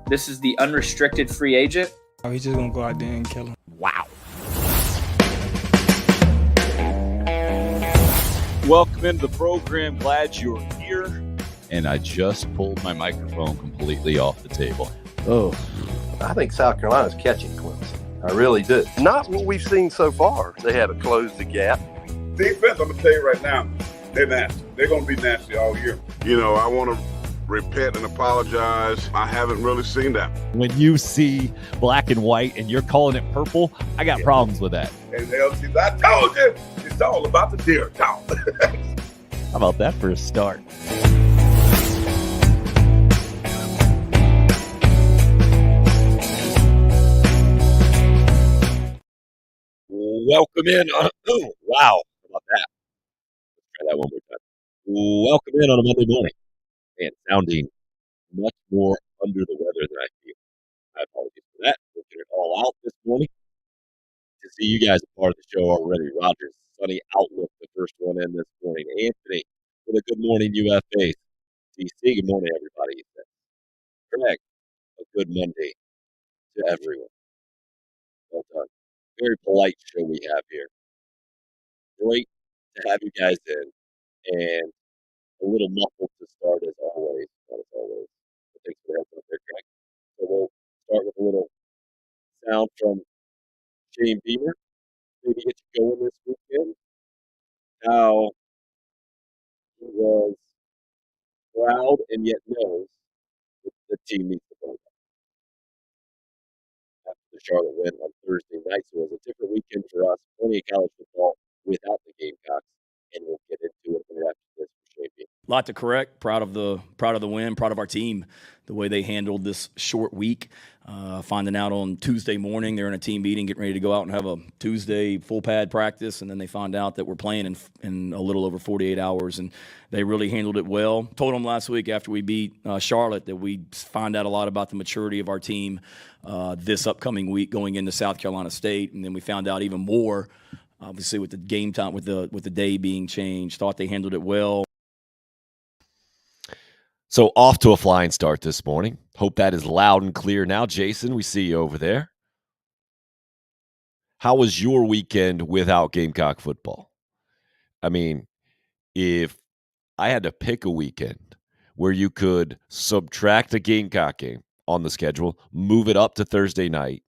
This is the unrestricted free agent. Oh, he's just going to go out there and kill him. Wow. Welcome into the program. Glad you're here. And I just pulled my microphone completely off the table. Oh, I think South Carolina's catching Clemson. I really do. Not what we've seen so far. They had to close the gap. Defense, I'm going to tell you right now, they're nasty. They're going to be nasty all year. You know, I want to repent and apologize. I haven't really seen that. When you see black and white and you're calling it purple, I got problems with that. And LC, I told you, it's all about the deer talk. How about that for a start? Welcome in on wow. How about that? Let's try that one more time. Welcome in on a Monday morning. Man, sounding much more under the weather than I feel. I apologize for that. Working it all out this morning. To see you guys a part of the show already. Rogers, sunny outlook, the first one in this morning. Anthony, with a good morning, UFA. DC, good morning, everybody. Greg, a good Monday to everyone. Well done. Very polite show we have here. Great to have you guys in, and a little muffled to start as always. Not as always. But thanks for the heads up there, Greg. So we'll start with a little sound from Shane Beamer. Maybe get you going this weekend. How he was proud and yet knows that the team needs to go after the Charlotte win on Thursday night. So it was a different weekend for us. Plenty of college football without the Gamecocks, and we'll get into it right after this for Shane Beamer. A lot to correct. Proud of the win. Proud of our team, the way they handled this short week. Finding out on Tuesday morning they're in a team meeting, getting ready to go out and have a Tuesday full pad practice, and then they find out that we're playing in a little over 48 hours, and they really handled it well. Told them last week after we beat Charlotte that we find out a lot about the maturity of our team this upcoming week going into South Carolina State, and then we found out even more, obviously with the game time, with the day being changed. Thought they handled it well. So off to a flying start this morning. Hope that is loud and clear now. Jason, we see you over there. How was your weekend without Gamecock football? I mean, if I had to pick a weekend where you could subtract a Gamecock game on the schedule, move it up to Thursday night,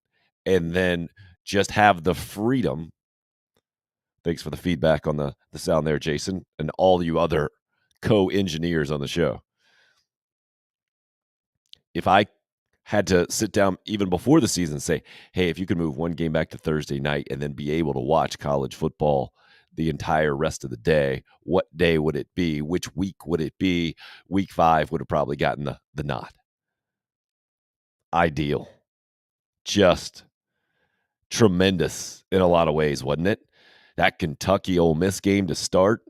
and then just have the freedom. Thanks for the feedback on the sound there, Jason, and all you other co-engineers on the show. If I had to sit down even before the season and say, hey, if you could move one game back to Thursday night and then be able to watch college football the entire rest of the day, what day would it be? Which week would it be? Week 5 would have probably gotten the nod. Ideal. Just tremendous in a lot of ways, wasn't it? That Kentucky Ole Miss game to start.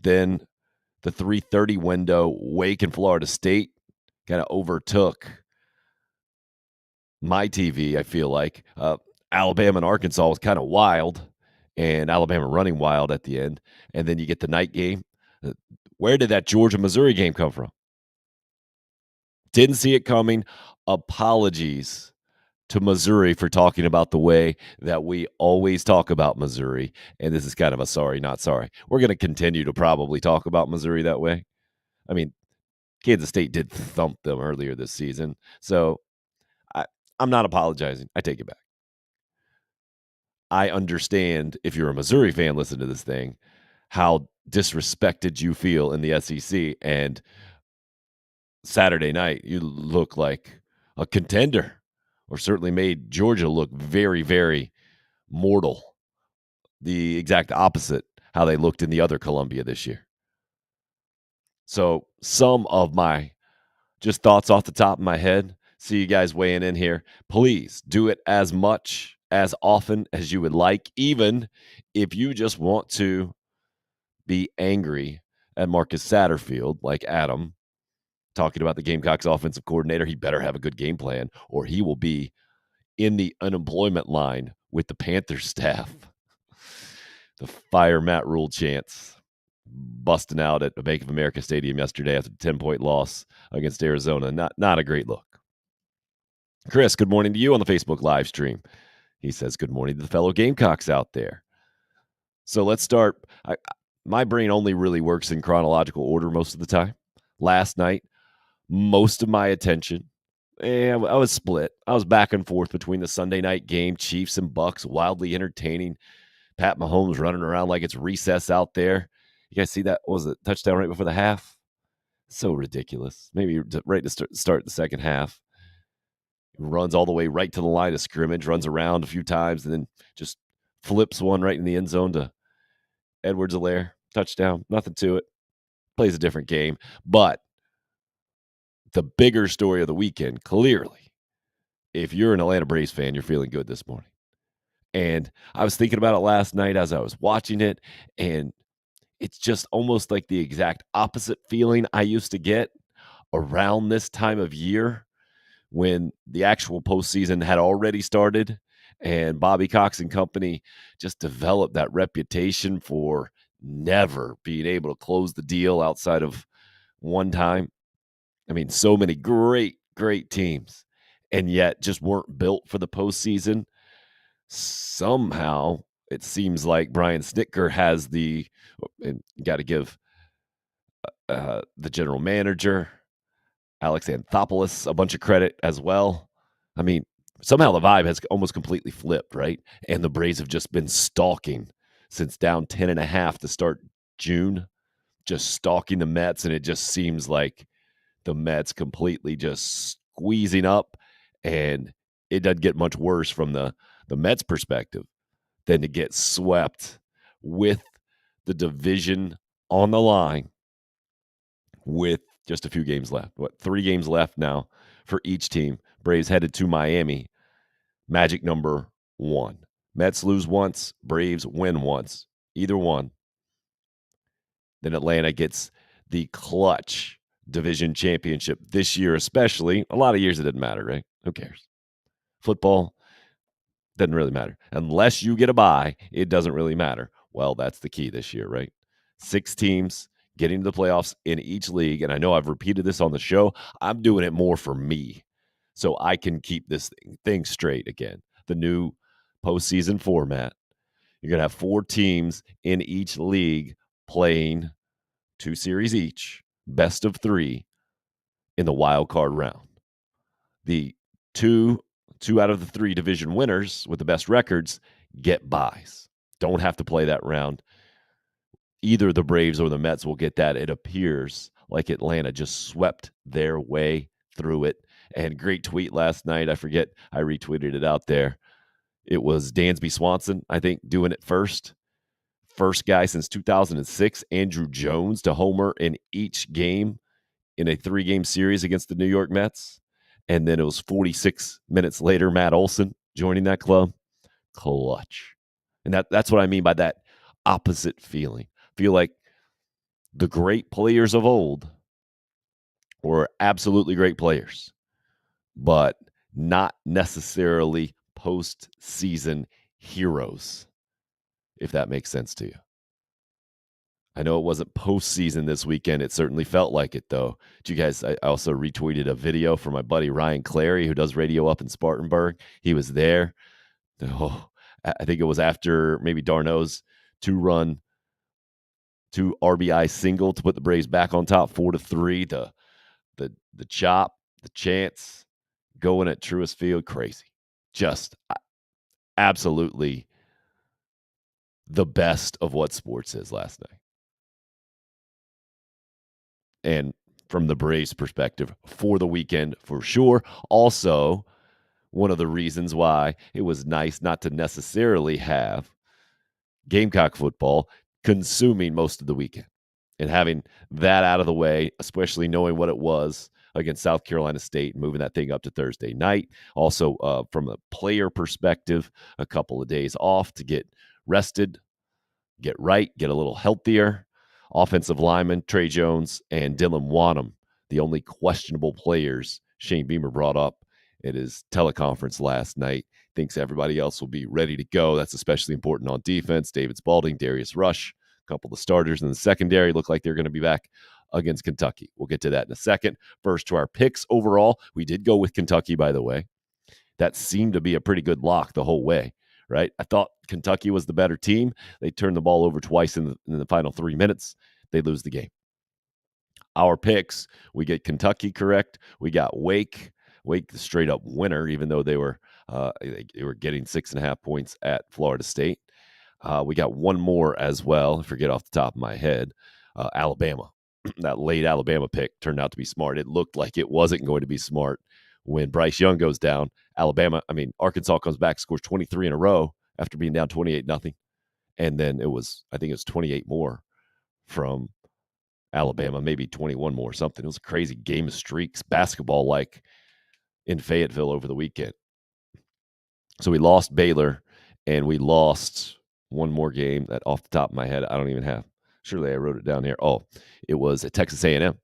Then the 3:30 window, Wake and Florida State kind of overtook my TV, I feel like. Alabama and Arkansas was kind of wild, and Alabama running wild at the end. And then you get the night game. Where did that Georgia-Missouri game come from? Didn't see it coming. Apologies to Missouri for talking about the way that we always talk about Missouri. And this is kind of a sorry, not sorry. We're going to continue to probably talk about Missouri that way. I mean, Kansas State did thump them earlier this season. So I'm not apologizing. I take it back. I understand if you're a Missouri fan, listen to this thing, how disrespected you feel in the SEC. And Saturday night, you look like a contender, or certainly made Georgia look very, very mortal. The exact opposite how they looked in the other Columbia this year. So some of my just thoughts off the top of my head. See you guys weighing in here. Please do it as much, as often as you would like, even if you just want to be angry at Marcus Satterfield, like Adam, talking about the Gamecocks offensive coordinator. He better have a good game plan, or he will be in the unemployment line with the Panthers staff. The fire Matt Rule chants busting out at the Bank of America Stadium yesterday after a 10-point loss against Arizona. Not a great look. Chris, good morning to you on the Facebook live stream. He says, good morning to the fellow Gamecocks out there. So let's start. My brain only really works in chronological order most of the time. Last night, most of my attention, I was split. I was back and forth between the Sunday night game, Chiefs and Bucks, wildly entertaining. Pat Mahomes running around like it's recess out there. You guys see that? What was it, touchdown right before the half? So ridiculous. Maybe right to start the second half. Runs all the way right to the line of scrimmage, runs around a few times, and then just flips one right in the end zone to Edwards-Helaire. Touchdown. Nothing to it. Plays a different game. But the bigger story of the weekend, clearly, if you're an Atlanta Braves fan, you're feeling good this morning. And I was thinking about it last night as I was watching it, and it's just almost like the exact opposite feeling I used to get around this time of year when the actual postseason had already started and Bobby Cox and company just developed that reputation for never being able to close the deal outside of one time. I mean, so many great teams, and yet just weren't built for the postseason. Somehow it seems like Brian Snitker has and you got to give the general manager, Alex Anthopoulos, a bunch of credit as well. I mean, somehow the vibe has almost completely flipped, right? And the Braves have just been stalking since down 10.5 to start June, just stalking the Mets, and it just seems like the Mets completely just squeezing up, and it doesn't get much worse from the Mets perspective than to get swept with the division on the line with just a few games left. 3 games left now for each team. Braves headed to Miami. Magic number 1. Mets lose once, Braves win once. Either one. Then Atlanta gets the clutch division championship this year, especially. A lot of years it didn't matter, right? Who cares? Football doesn't really matter. Unless you get a bye, it doesn't really matter. Well, that's the key this year, right? 6 teams getting to the playoffs in each league. And I know I've repeated this on the show. I'm doing it more for me so I can keep this thing straight again. The new postseason format. You're going to have 4 teams in each league playing 2 series each, best of 3 in the wild card round. The two out of the 3 division winners with the best records get buys. Don't have to play that round. Either the Braves or the Mets will get that. It appears like Atlanta just swept their way through it. And great tweet last night. I forget, I retweeted it out there. It was Dansby Swanson, I think, doing it first. First guy since 2006, Andrew Jones, to homer in each game in a 3-game series against the New York Mets. And then it was 46 minutes later, Matt Olson joining that club. Clutch. And that's what I mean by that opposite feeling. Feel like the great players of old were absolutely great players, but not necessarily postseason heroes, if that makes sense to you. I know it wasn't postseason this weekend. It certainly felt like it, though. Did you guys? I also retweeted a video from my buddy Ryan Clary, who does radio up in Spartanburg. He was there. Oh, I think it was after maybe Darno's 2 RBI single to put the Braves back on top, 4-3. The chop, the chance, going at Truist Field, crazy. Just absolutely the best of what sports is last night. And from the Braves' perspective, for the weekend, for sure. Also, one of the reasons why it was nice not to necessarily have Gamecock football consuming most of the weekend and having that out of the way, especially knowing what it was against South Carolina State, moving that thing up to Thursday night. Also, from a player perspective, a couple of days off to get rested, get right, get a little healthier. Offensive lineman Trey Jones and Dylan Wanham, the only questionable players Shane Beamer brought up at his teleconference last night. Thinks everybody else will be ready to go. That's especially important on defense. David Spalding, Darius Rush, a couple of the starters in the secondary look like they're going to be back against Kentucky. We'll get to that in a second. First, to our picks overall. We did go with Kentucky, by the way. that seemed to be a pretty good lock the whole way, right? I thought Kentucky was the better team. They turned the ball over twice in the final 3 minutes. They lose the game. Our picks, we get Kentucky correct. We got Wake the straight up winner, even though they were getting 6.5 points at Florida State. We got one more as well. I forget off the top of my head. Alabama. That late Alabama pick turned out to be smart. It looked like it wasn't going to be smart when Bryce Young goes down. Arkansas comes back, scores 23 in a row after being down 28-0. And then I think it was 28 more from Alabama, maybe 21 more, something. It was a crazy game of streaks, basketball like in Fayetteville over the weekend. So we lost Baylor, and we lost one more game that off the top of my head I don't even have. Surely I wrote it down here. Oh, it was at Texas A&M.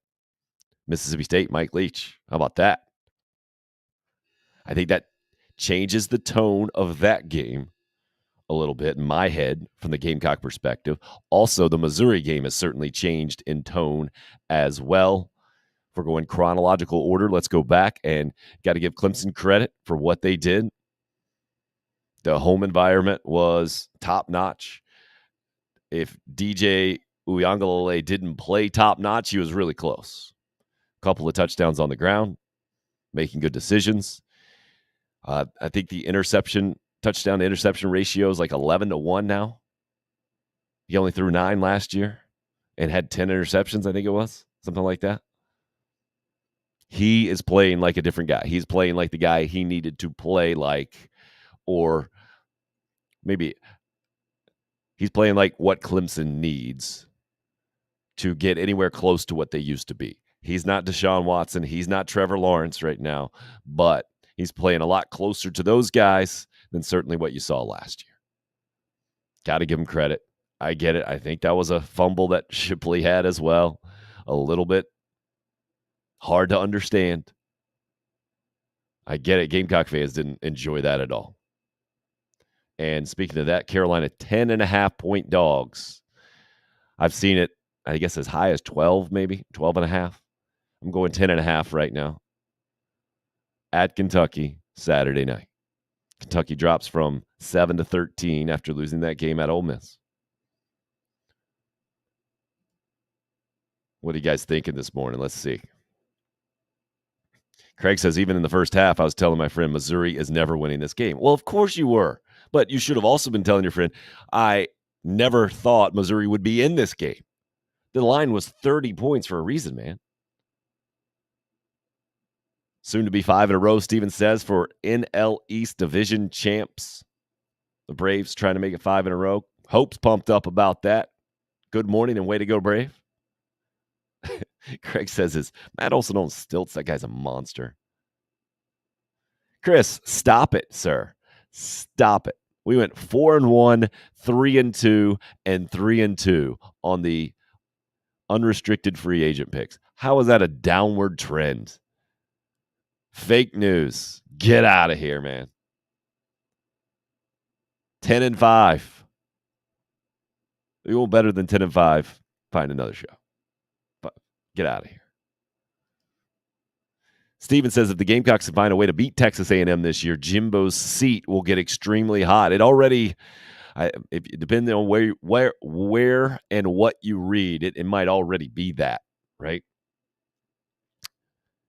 Mississippi State, Mike Leach. How about that? I think that changes the tone of that game a little bit in my head from the Gamecock perspective. Also, the Missouri game has certainly changed in tone as well. If we're going chronological order, let's go back and got to give Clemson credit for what they did. The home environment was top-notch. If DJ Uiagalelei didn't play top-notch, he was really close. A couple of touchdowns on the ground, making good decisions. I think the touchdown to interception ratio is like 11-1 now. He only threw 9 last year and had 10 interceptions, I think it was, something like that. He is playing like a different guy. He's playing like the guy he needed to play like, or maybe he's playing like what Clemson needs to get anywhere close to what they used to be. He's not Deshaun Watson. He's not Trevor Lawrence right now, but he's playing a lot closer to those guys than certainly what you saw last year. Got to give him credit. I get it. I think that was a fumble that Shipley had as well. A little bit hard to understand. I get it. Gamecock fans didn't enjoy that at all. And speaking of that, Carolina 10.5-point dogs. I've seen it, I guess, as high as 12, maybe 12.5. I'm going 10.5 right now. At Kentucky, Saturday night. Kentucky drops from 7-13 after losing that game at Ole Miss. What are you guys thinking this morning? Let's see. Craig says, even in the first half, I was telling my friend Missouri is never winning this game. Well, of course you were. But you should have also been telling your friend, I never thought Missouri would be in this game. The line was 30 points for a reason, man. Soon to be 5 in a row, Steven says, for NL East Division champs. The Braves trying to make it 5 in a row. Hope's pumped up about that. Good morning and way to go, Brave. Craig says, is Matt Olson on stilts? That guy's a monster. Chris, stop it, sir. Stop it. We went 4-1, 3-2, and 3-2 on the unrestricted free agent picks. How is that a downward trend? Fake news. Get out of here, man. 10-5. You want better than 10-5? Find another show. But get out of here. Steven says if the Gamecocks can find a way to beat Texas A&M this year, Jimbo's seat will get extremely hot. It already, depending on where and what you read, it might already be that, right?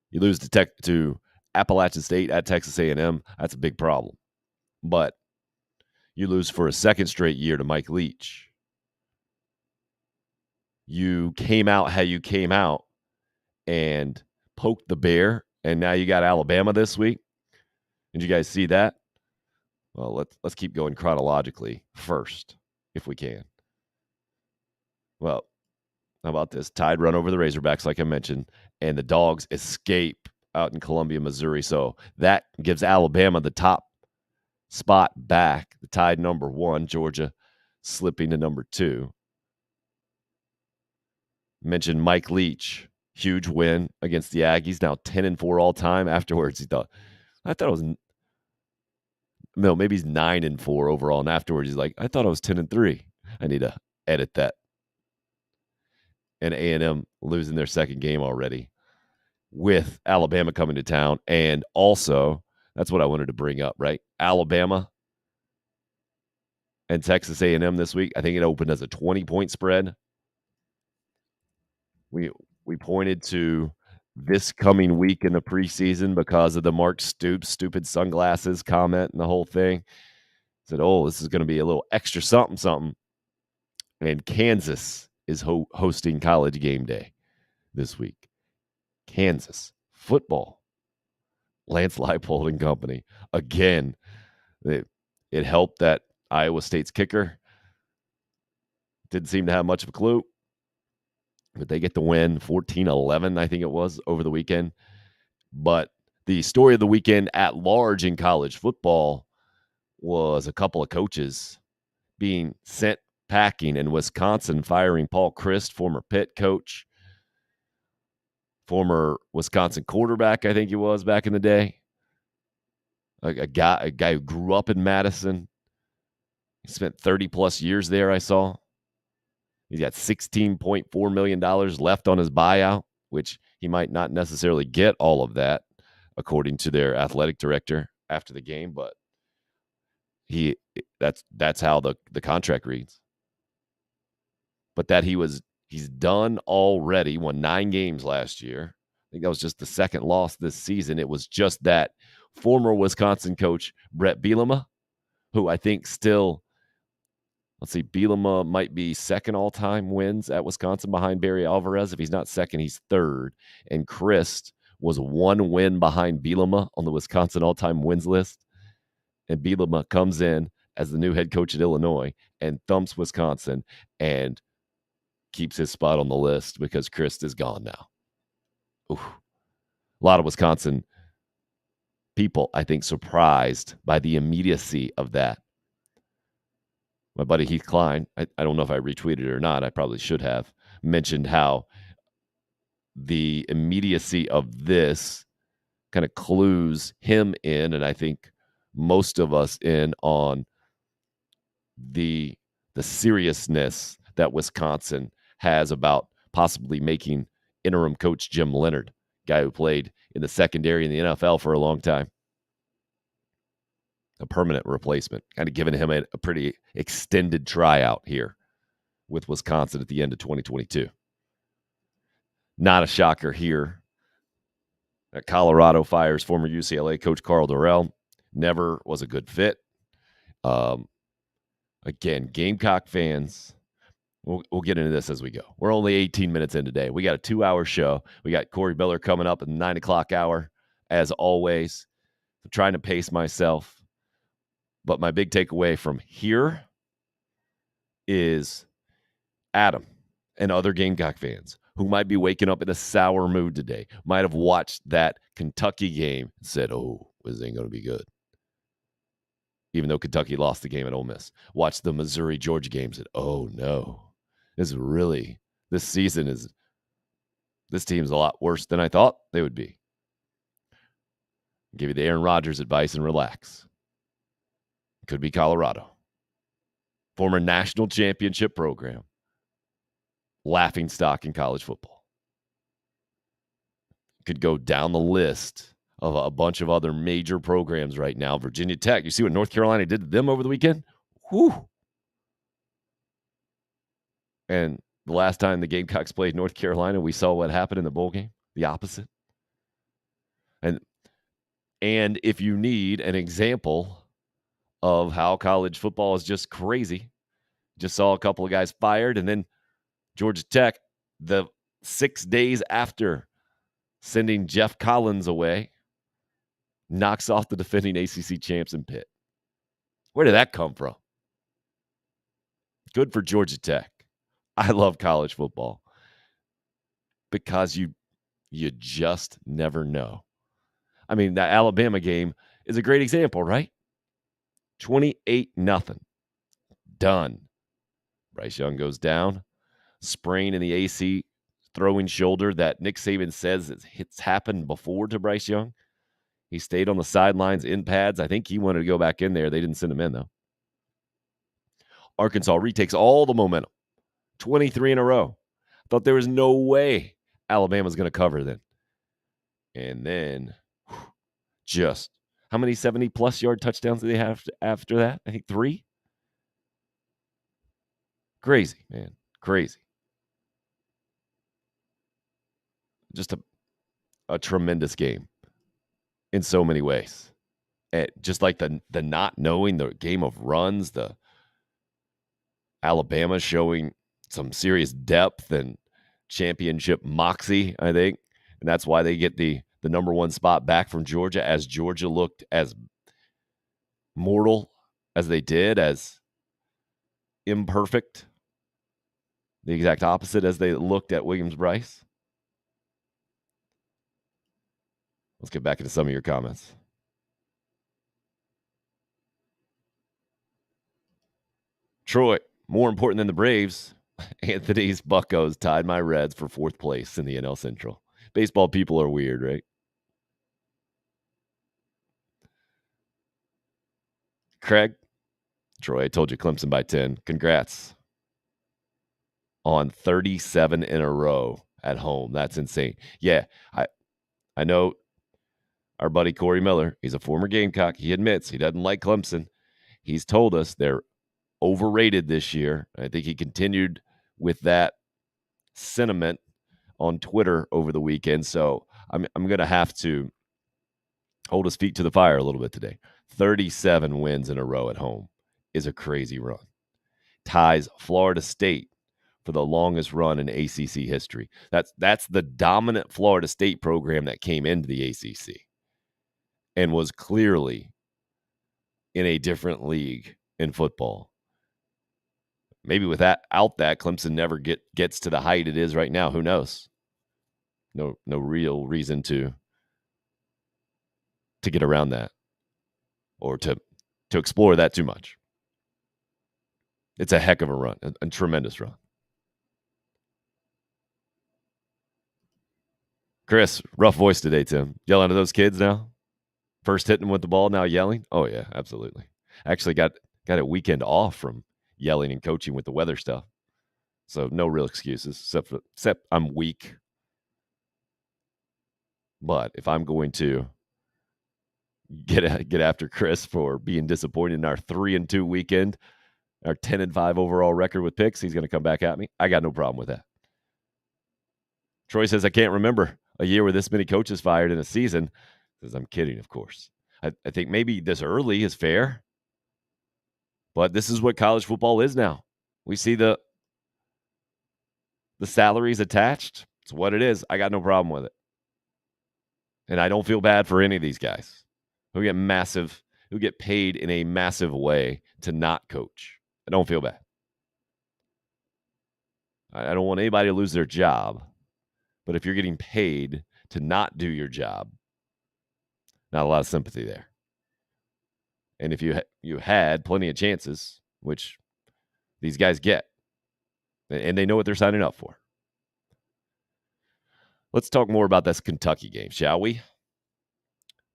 You lose to Appalachian State at Texas A&M, that's a big problem. But you lose for a second straight year to Mike Leach. You came out how you came out and poked the bear. And now you got Alabama this week. Did you guys see that? Well, let's keep going chronologically first, if we can. Well, how about this? Tide run over the Razorbacks, like I mentioned, and the Dogs escape out in Columbia, Missouri. So that gives Alabama the top spot back. The Tide number 1, Georgia slipping to number 2. Mentioned Mike Leach. Huge win against the Aggies. Now 10-4 all time. Afterwards, I thought it was, no, maybe he's 9-4 overall. And afterwards, he's like, I thought I was 10-3. I need to edit that. And A&M losing their second game already with Alabama coming to town. And also That's what I wanted to bring up, right? Alabama and Texas A&M this week. I think it opened as a 20-point spread. We pointed to this coming week in the preseason because of the Mark Stoops stupid sunglasses comment and the whole thing. Said, oh, this is going to be a little extra something. And Kansas is hosting College Game Day this week. Kansas football. Lance Leipold and company. Again, it helped that Iowa State's kicker didn't seem to have much of a clue. But they get the win, 14-11, I think it was, over the weekend. But the story of the weekend at large in college football was a couple of coaches being sent packing, in Wisconsin firing Paul Chryst, former Pitt coach, former Wisconsin quarterback, I think he was back in the day. A guy who grew up in Madison. He spent 30-plus years there, I saw. He's got $16.4 million left on his buyout, which he might not necessarily get all of that, according to their athletic director after the game, but that's how the contract reads. But that he's done already, won 9 games last year. I think that was just the second loss this season. It was just that former Wisconsin coach Brett Bielema, who I think still, let's see, Bielema might be second all-time wins at Wisconsin behind Barry Alvarez. If he's not second, he's third. And Chryst was 1 win behind Bielema on the Wisconsin all-time wins list. And Bielema comes in as the new head coach at Illinois and thumps Wisconsin and keeps his spot on the list because Chryst is gone now. Ooh. A lot of Wisconsin people, I think, surprised by the immediacy of that. My buddy Heath Klein, I don't know if I retweeted it or not, I probably should have, mentioned how the immediacy of this kind of clues him in, and I think most of us in, on the seriousness that Wisconsin has about possibly making interim coach Jim Leonhard, guy who played in the secondary in the NFL for a long time, a permanent replacement, kind of giving him a pretty extended tryout here with Wisconsin at the end of 2022. Not a shocker here that Colorado fires former UCLA coach Karl Dorrell. Never was a good fit. Again, Gamecock fans, we'll get into this as we go. We're only 18 minutes in today. We got a 2-hour show. We got Corey Biller coming up at the 9 o'clock hour, as always. I'm trying to pace myself. But my big takeaway from here is Adam and other Gamecock fans who might be waking up in a sour mood today, might have watched that Kentucky game and said, oh, this ain't going to be good. Even though Kentucky lost the game at Ole Miss. Watched the Missouri-Georgia game and said, oh, no. This team's a lot worse than I thought they would be. Give you the Aaron Rodgers advice and relax. Could be Colorado. Former national championship program. Laughing stock in college football. Could go down the list of a bunch of other major programs right now. Virginia Tech. You see what North Carolina did to them over the weekend? Whew. And the last time the Gamecocks played North Carolina, we saw what happened in the bowl game. The opposite. And if you need an example of how college football is just crazy, just saw a couple of guys fired, and then Georgia Tech, the 6 days after sending Jeff Collins away, knocks off the defending ACC champs in Pitt. Where did that come from? Good for Georgia Tech. I love college football because you just never know. I mean, that Alabama game is a great example, right? 28-0. Done. Bryce Young goes down. Sprain in the AC throwing shoulder that Nick Saban says it's happened before to Bryce Young. He stayed on the sidelines in pads. I think he wanted to go back in there. They didn't send him in, though. Arkansas retakes all the momentum. 23 in a row. Thought there was no way Alabama's going to cover then. And then just How many 70-plus yard touchdowns do they have after that? I think 3. Crazy, man. Crazy. Just a tremendous game in so many ways. Just like the not knowing, the game of runs, the Alabama showing some serious depth and championship moxie, I think. And that's why they get the number 1 spot back from Georgia, as Georgia looked as mortal as they did, as imperfect, the exact opposite as they looked at Williams-Brice. Let's get back into some of your comments. Troy, more important than the Braves, Anthony's Buccos tied my Reds for 4th place in the NL Central. Baseball people are weird, right? Craig, Troy, I told you Clemson by 10. Congrats on 37 in a row at home. That's insane. Yeah, I know our buddy Corey Miller. He's a former Gamecock. He admits he doesn't like Clemson. He's told us they're overrated this year. I think he continued with that sentiment on Twitter over the weekend. So I'm going to have to hold his feet to the fire a little bit today. 37 wins in a row at home is a crazy run. Ties Florida State for the longest run in ACC history. That's the dominant Florida State program that came into the ACC and was clearly in a different league in football. Maybe without that, Clemson never gets to the height it is right now. Who knows? No real reason to get around that or to explore that too much. It's a heck of a run, a tremendous run. Chris, rough voice today, Tim. Yelling at those kids now? First hitting with the ball, now yelling? Oh, yeah, absolutely. Actually got a weekend off from yelling and coaching with the weather stuff. So no real excuses, except I'm weak. But if I'm going to get after Chris for being disappointed in our 3-2 weekend, our 10-5 overall record with picks, he's going to come back at me. I got no problem with that. Troy says, I can't remember a year with this many coaches fired in a season. Says, I'm kidding, of course. I think maybe this early is fair, but this is what college football is now. We see the salaries attached. It's what it is. I got no problem with it. And I don't feel bad for any of these guys who get paid in a massive way to not coach. I don't feel bad. I don't want anybody to lose their job. But if you're getting paid to not do your job, not a lot of sympathy there. And if you had plenty of chances, which these guys get, and they know what they're signing up for. Let's talk more about this Kentucky game, shall we?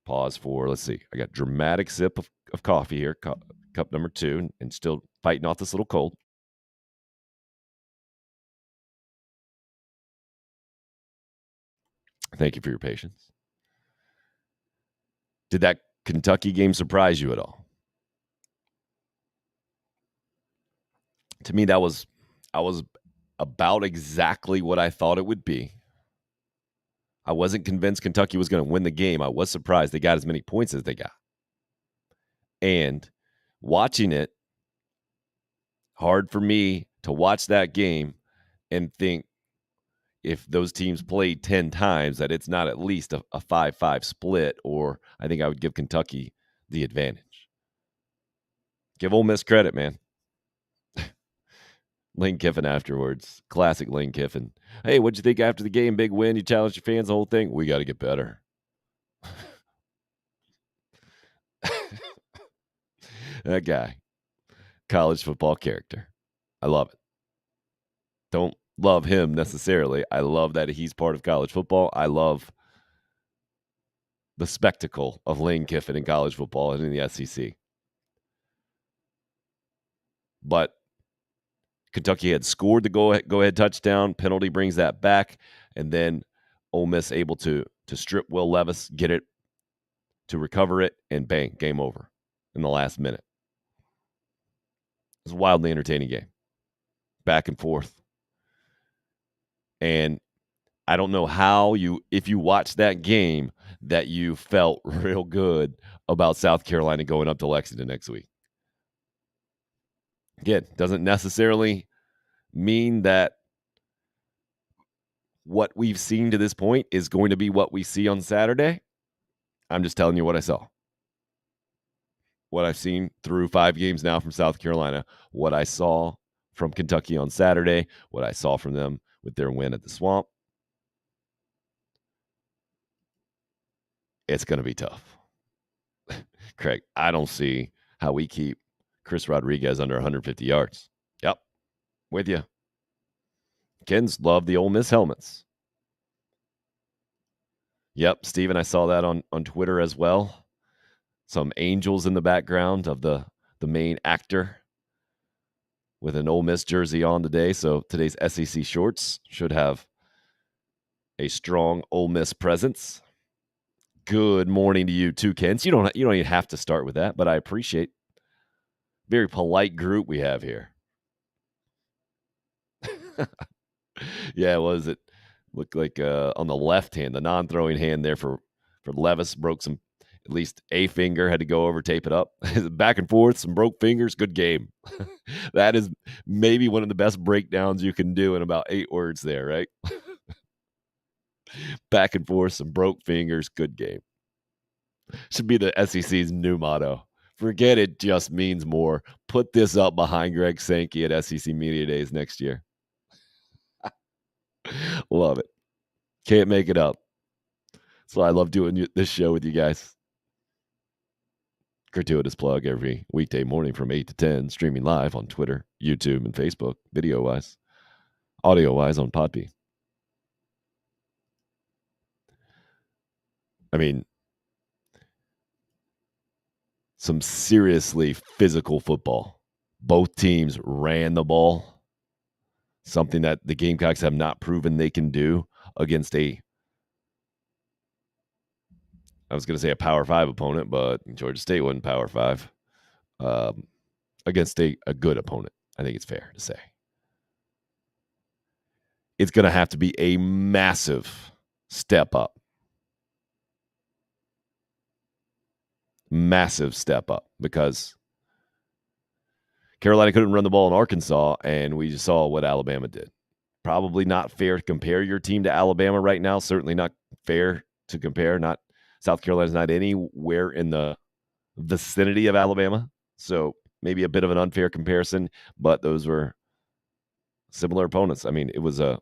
Pause for, let's see. I got dramatic sip of coffee here, cup number 2, and still fighting off this little cold. Thank you for your patience. Did that Kentucky game surprise you at all? To me, I was about exactly what I thought it would be. I wasn't convinced Kentucky was going to win the game. I was surprised they got as many points as they got. And watching it, hard for me to watch that game and think if those teams played 10 times that it's not at least a 5-5 split, or I think I would give Kentucky the advantage. Give Ole Miss credit, man. Lane Kiffin afterwards. Classic Lane Kiffin. Hey, what'd you think after the game? Big win. You challenged your fans, the whole thing. We got to get better. That guy. College football character. I love it. Don't love him necessarily. I love that he's part of college football. I love the spectacle of Lane Kiffin in college football and in the SEC. But Kentucky had scored the go-ahead touchdown. Penalty brings that back. And then Ole Miss able to strip Will Levis, get it to recover it, and bang, game over in the last minute. It was a wildly entertaining game. Back and forth. And I don't know how if you watched that game, that you felt real good about South Carolina going up to Lexington next week. Again, doesn't necessarily mean that what we've seen to this point is going to be what we see on Saturday. I'm just telling you what I saw. What I've seen through 5 games now from South Carolina, what I saw from Kentucky on Saturday, what I saw from them with their win at the Swamp. It's going to be tough. Craig, I don't see how we keep Chris Rodriguez under 150 yards. Yep, with you. Kids love the Ole Miss helmets. Yep, Steven, I saw that on Twitter as well. Some angels in the background of the main actor with an Ole Miss jersey on today. So today's SEC shorts should have a strong Ole Miss presence. Good morning to you too, Kens. You don't even have to start with that, but I appreciate very polite group we have here. Yeah, what is it? Looked like on the left hand, the non-throwing hand there for Levis broke some, at least a finger, had to go over, tape it up. Back and forth, some broke fingers, good game. That is maybe one of the best breakdowns you can do in about 8 words there, right? Back and forth, some broke fingers, good game. Should be the SEC's new motto. Forget it just means more. Put this up behind Greg Sankey at SEC Media Days next year. Love it. Can't make it up. That's why I love doing this show with you guys. Gratuitous plug every weekday morning from 8 to 10, streaming live on Twitter, YouTube, and Facebook, video-wise, audio-wise on Podbean. I mean, some seriously physical football. Both teams ran the ball, something that the Gamecocks have not proven they can do against I was going to say a Power 5 opponent, but Georgia State wasn't Power 5. Against a good opponent, I think it's fair to say. It's going to have to be a massive step up. Massive step up, because Carolina couldn't run the ball in Arkansas, and we just saw what Alabama did. Probably not fair to compare your team to Alabama right now. Certainly not fair to compare. South Carolina's not anywhere in the vicinity of Alabama, so maybe a bit of an unfair comparison, but those were similar opponents. I mean, it's the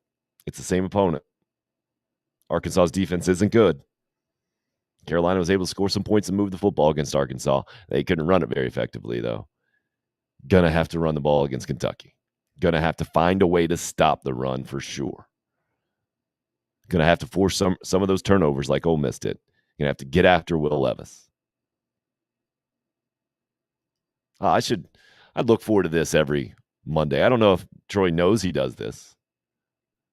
same opponent. Arkansas's defense isn't good. Carolina was able to score some points and move the football against Arkansas. They couldn't run it very effectively, though. Gonna have to run the ball against Kentucky. Gonna have to find a way to stop the run for sure. Gonna have to force some of those turnovers like Ole Miss did. Gonna have to get after Will Levis. I'd look forward to this every Monday. I don't know if Troy knows he does this.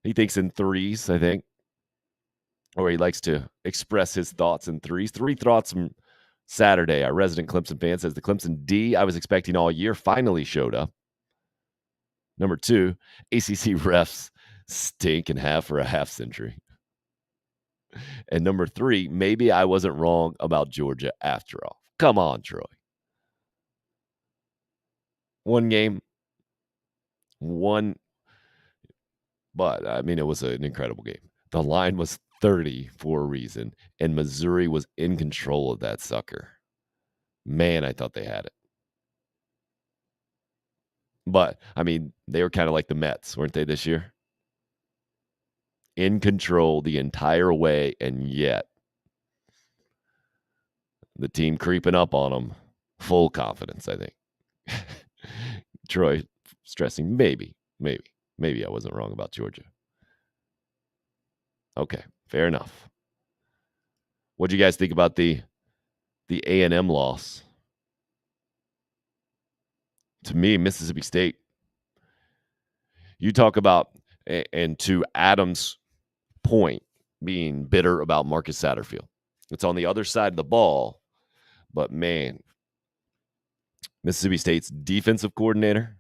He thinks in threes, I think. Or he likes to express his thoughts in threes. 3 thoughts from Saturday. Our resident Clemson fan says the Clemson D I was expecting all year finally showed up. Number 2, ACC refs stink and have for a half century. And number 3, maybe I wasn't wrong about Georgia after all. Come on, Troy. One game. But, I mean, it was an incredible game. The line was 30 for a reason, and Missouri was in control of that sucker. Man, I thought they had it. But, I mean, they were kind of like the Mets, weren't they, this year? In control the entire way, and yet the team creeping up on them. Full confidence, I think. Troy stressing maybe I wasn't wrong about Georgia. Okay, fair enough. What do you guys think about the A&M loss? To me, Mississippi State. You talk about, and to Adam's point, being bitter about Marcus Satterfield. It's on the other side of the ball. But, man, Mississippi State's defensive coordinator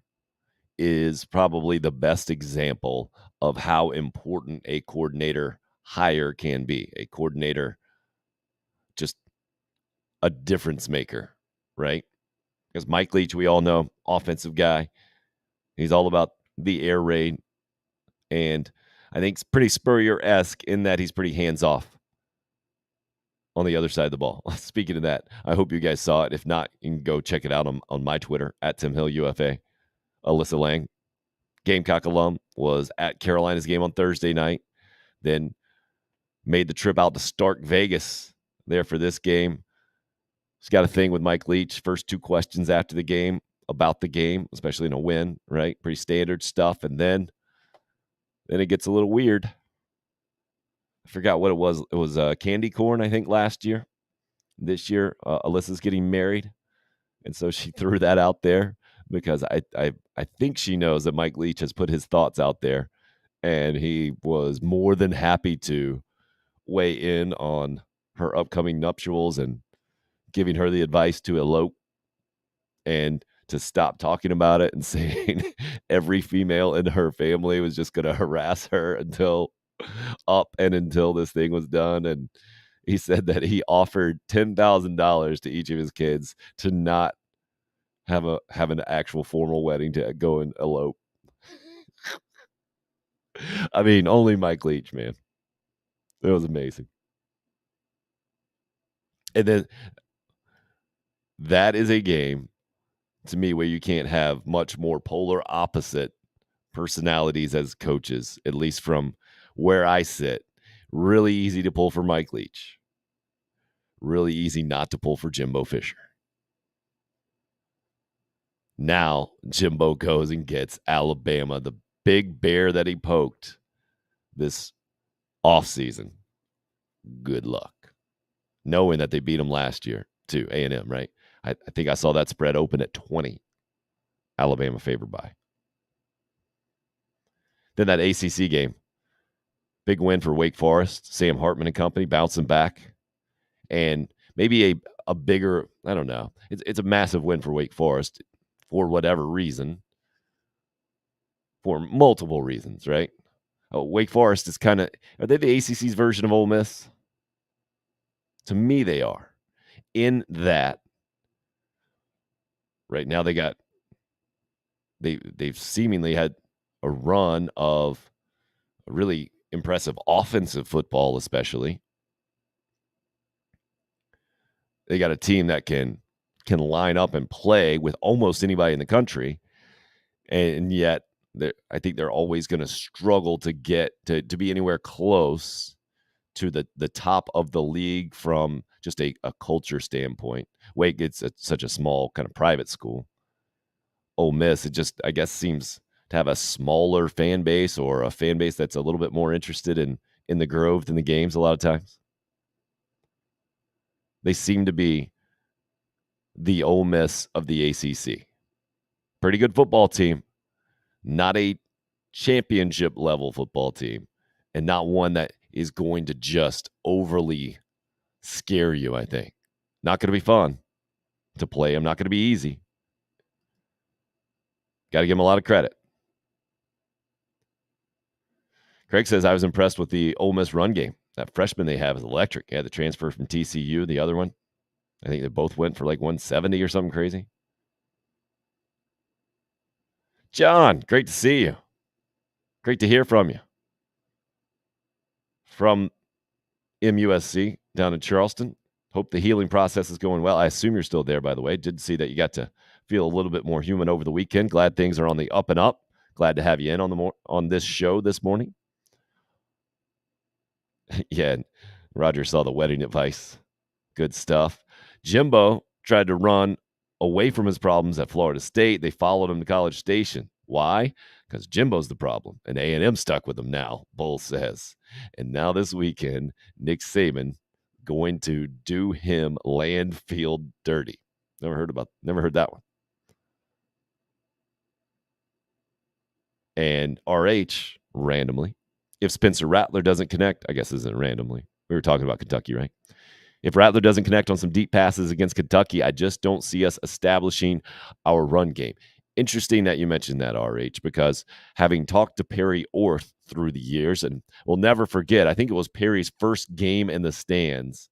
is probably the best example of how important a coordinator hire can be. A coordinator, just a difference maker, right? Because Mike Leach, we all know, offensive guy. He's all about the air raid. And I think it's pretty Spurrier-esque in that he's pretty hands-off on the other side of the ball. Speaking of that, I hope you guys saw it. If not, you can go check it out on my Twitter, at Tim Hill UFA. Alyssa Lang, Gamecock alum, was at Carolina's game on Thursday night, then made the trip out to Stark, Vegas there for this game. She's got a thing with Mike Leach. First 2 questions after the game about the game, especially in a win, right? Pretty standard stuff. And then it gets a little weird. I forgot what it was. It was candy corn, I think, last year. This year, Alyssa's getting married. And so she threw that out there because I think she knows that Mike Leach has put his thoughts out there. And he was more than happy to weigh in on her upcoming nuptials and giving her the advice to elope and to stop talking about it, and saying every female in her family was just going to harass her until this thing was done. And he said that he offered $10,000 to each of his kids to not have an actual formal wedding, to go and elope. I mean, only Mike Leach, man. It was amazing. And then that is a game, to me, where you can't have much more polar opposite personalities as coaches, at least from where I sit. Really easy to pull for Mike Leach. Really easy not to pull for Jimbo Fisher. Now Jimbo goes and gets Alabama, the big bear that he poked this offseason. Good luck. Knowing that they beat him last year too, A&M, right? I think I saw that spread open at 20. Alabama favored by. Then that ACC game. Big win for Wake Forest. Sam Hartman and company bouncing back. And maybe a bigger, I don't know. It's a massive win for Wake Forest for whatever reason. For multiple reasons, right? Wake Forest is kind of, are they the ACC's version of Ole Miss? To me, they are. In that, right now they've seemingly had a run of really impressive offensive football, especially. They got a team that can line up and play with almost anybody in the country, and yet I think they're always going to struggle to get to be anywhere close to the top of the league from just a culture standpoint. Wake, it's such a small kind of private school. Ole Miss, it just, I guess, seems to have a smaller fan base, or a fan base that's a little bit more interested in the Grove than the games a lot of times. They seem to be the Ole Miss of the ACC. Pretty good football team. Not a championship level football team, and not one that is going to just overly scare you, I think. Not going to be fun to play. I'm not going to be easy. Got to give him a lot of credit. Craig says, I was impressed with the Ole Miss run game. That freshman they have is electric. Yeah, the transfer from TCU, the other one. I think they both went for like 170 or something crazy. John, great to see you. Great to hear from you. From MUSC down in Charleston. Hope the healing process is going well. I assume you're still there, by the way. Did see that you got to feel a little bit more human over the weekend. Glad things are on the up and up. Glad to have you in on this show this morning. Yeah, Roger saw the wedding advice. Good stuff. Jimbo tried to run away from his problems at Florida State. They followed him to College Station. Why? Because Jimbo's the problem, and A&M stuck with him now, Bull says. And now this weekend, Nick Saban going to do him land field dirty. Never heard that one. And RH, randomly, if Spencer Rattler doesn't connect, I guess isn't randomly. We were talking about Kentucky, right? If Rattler doesn't connect on some deep passes against Kentucky, I just don't see us establishing our run game. Interesting that you mentioned that, RH, because having talked to Perry Orth through the years, and we'll never forget, I think it was Perry's first game in the stands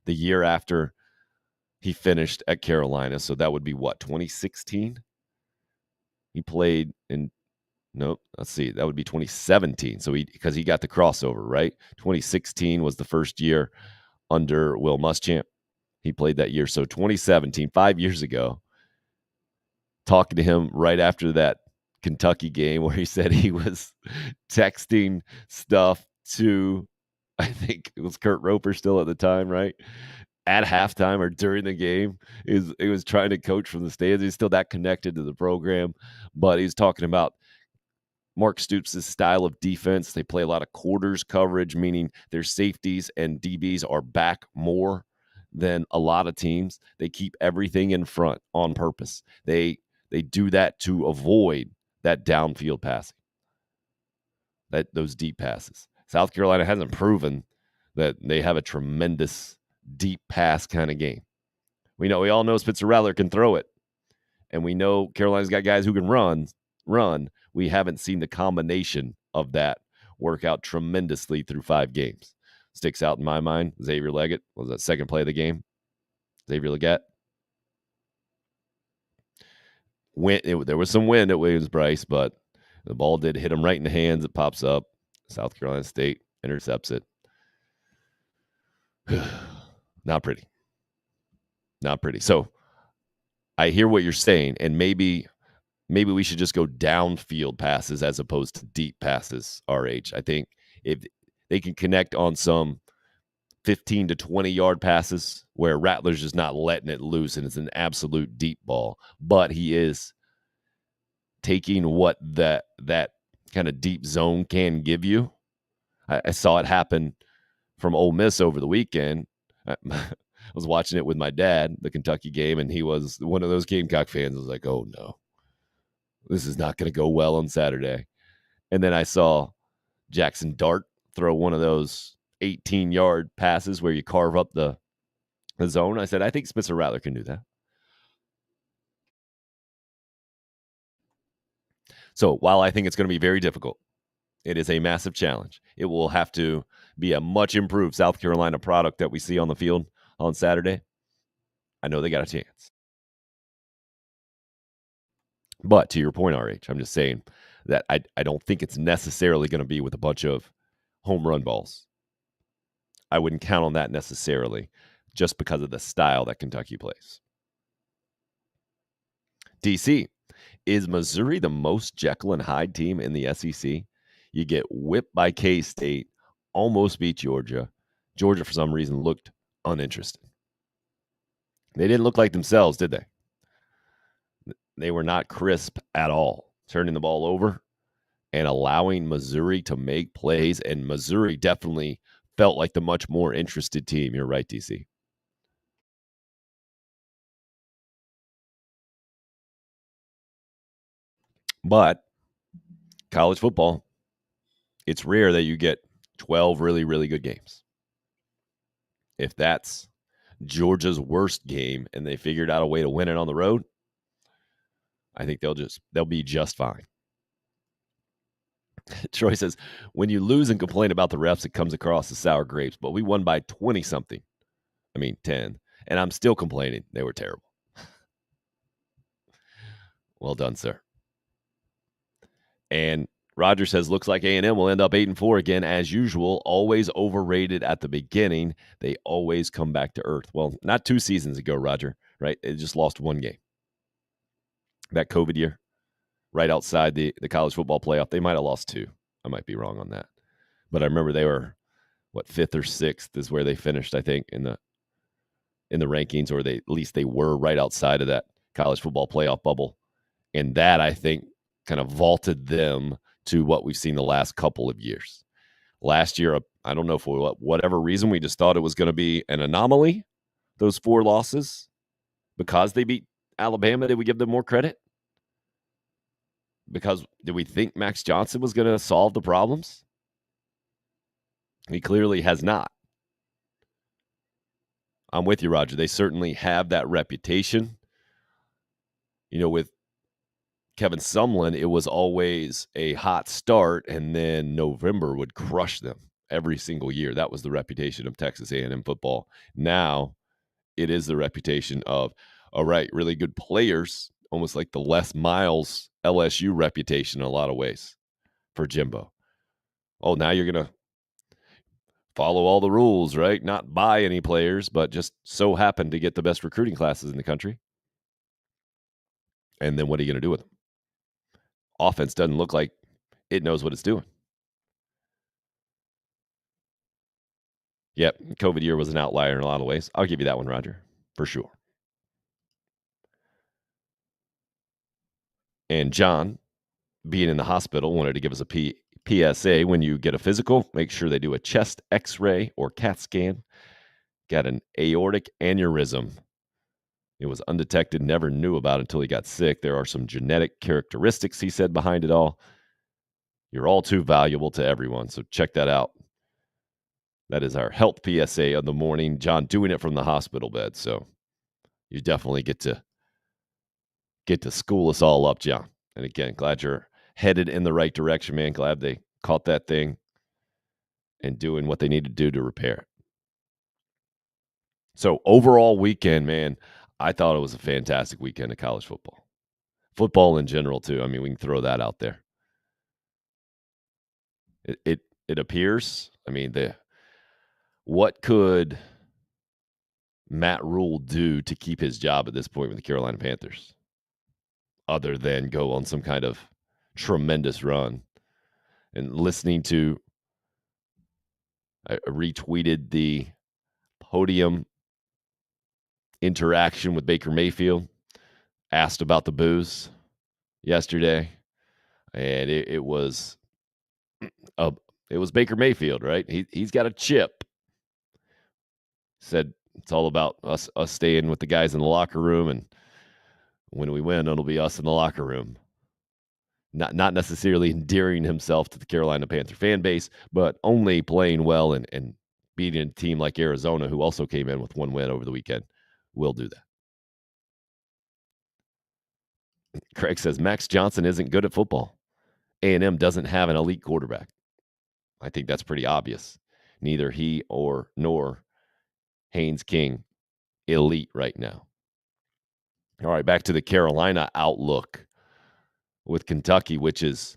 the year after he finished at Carolina. So that would be what, 2016? He played in, nope, let's see, that would be 2017. So because he got the crossover, right? 2016 was the first year under Will Muschamp. He played that year. So 2017, 5 years ago, talking to him right after that Kentucky game where he said he was texting stuff to, I think it was Kurt Roper still at the time, right? At halftime or during the game. He was trying to coach from the stands. He's still that connected to the program, but he's talking about Mark Stoops' style of defense. They play a lot of quarters coverage, meaning their safeties and DBs are back more than a lot of teams. They keep everything in front on purpose. They do that to avoid that downfield passing, those deep passes. South Carolina hasn't proven that they have a tremendous deep pass kind of game. We all know Spencer Rattler can throw it, and we know Carolina's got guys who can run. We haven't seen the combination of that work out tremendously through 5 games. Sticks out in my mind, Xavier Leggett was that second play of the game. Xavier Leggett. There was some wind at Williams-Brice, but the ball did hit him right in the hands. It pops up. South Carolina State intercepts it. Not pretty. Not pretty. So I hear what you're saying, and maybe we should just go downfield passes as opposed to deep passes, RH. I think if they can connect on some 15 to 20-yard passes where Rattler's just not letting it loose and it's an absolute deep ball, but he is taking what that kind of deep zone can give you. I saw it happen from Ole Miss over the weekend. I was watching it with my dad, the Kentucky game, and he was one of those Gamecock fans. I was like, oh, no. This is not going to go well on Saturday. And then I saw Jackson Dart throw one of those 18-yard passes where you carve up the zone. I said, I think Spencer Rattler can do that. So while I think it's going to be very difficult, it is a massive challenge. It will have to be a much improved South Carolina product that we see on the field on Saturday. I know they got a chance. But to your point, RH, I'm just saying that I don't think it's necessarily going to be with a bunch of home run balls. I wouldn't count on that necessarily just because of the style that Kentucky plays. DC, is Missouri the most Jekyll and Hyde team in the SEC? You get whipped by K-State, almost beat Georgia. Georgia, for some reason, looked uninterested. They didn't look like themselves, did they? They were not crisp at all, turning the ball over and allowing Missouri to make plays. And Missouri definitely felt like the much more interested team. You're right, DC. But college football, it's rare that you get 12 really, really good games. If that's Georgia's worst game and they figured out a way to win it on the road, I think they'll be just fine. Troy says, when you lose and complain about the refs, it comes across as sour grapes, but we won by 20-something. 10. And I'm still complaining. They were terrible. Well done, sir. And Roger says, looks like A&M will end up 8-4 again, as usual. Always overrated at the beginning. They always come back to earth. Well, not 2 seasons ago, Roger, right? They just lost 1 game. That COVID year, right outside the college football playoff. They might have lost 2. I might be wrong on that. But I remember they were, 5th or 6th is where they finished, I think, in the rankings, or at least they were right outside of that college football playoff bubble. And that, I think, kind of vaulted them to what we've seen the last couple of years. Last year, I don't know, for whatever reason, we just thought it was going to be an anomaly, those 4 losses. Because they beat Alabama, did we give them more credit? Because did we think Max Johnson was going to solve the problems? He clearly has not. I'm with you, Roger. They certainly have that reputation. With Kevin Sumlin, it was always a hot start, and then November would crush them every single year. That was the reputation of Texas A&M football. Now it is the reputation of, all right, really good players, almost like the Les Miles LSU reputation in a lot of ways for Jimbo. Oh, now you're going to follow all the rules, right? Not buy any players, but just so happen to get the best recruiting classes in the country. And then what are you going to do with them? Offense doesn't look like it knows what it's doing. Yep, COVID year was an outlier in a lot of ways. I'll give you that one, Roger, for sure. And John, being in the hospital, wanted to give us a PSA. When you get a physical, make sure they do a chest X-ray or CAT scan. Got an aortic aneurysm. It was undetected, never knew about it until he got sick. There are some genetic characteristics, he said, behind it all. You're all too valuable to everyone, so check that out. That is our health PSA of the morning. John doing it from the hospital bed, so you definitely get to school us all up, John. And again, glad you're headed in the right direction, man. Glad they caught that thing and doing what they need to do to repair it. So overall weekend, man, I thought it was a fantastic weekend of college football. Football in general, too. I mean, we can throw that out there. It appears, I mean, what could Matt Rule do to keep his job at this point with the Carolina Panthers, other than go on some kind of tremendous run? And listening to, I retweeted the podium interaction with Baker Mayfield, asked about the booze yesterday, and it was Baker Mayfield, right? He's got a chip. Said it's all about us staying with the guys in the locker room, and when we win, it'll be us in the locker room. Not necessarily endearing himself to the Carolina Panther fan base, but only playing well and beating a team like Arizona, who also came in with one win over the weekend, will do that. Craig says Max Johnson isn't good at football. A&M doesn't have an elite quarterback. I think that's pretty obvious. Neither he nor Haynes King elite right now. All right, back to the Carolina outlook with Kentucky, which is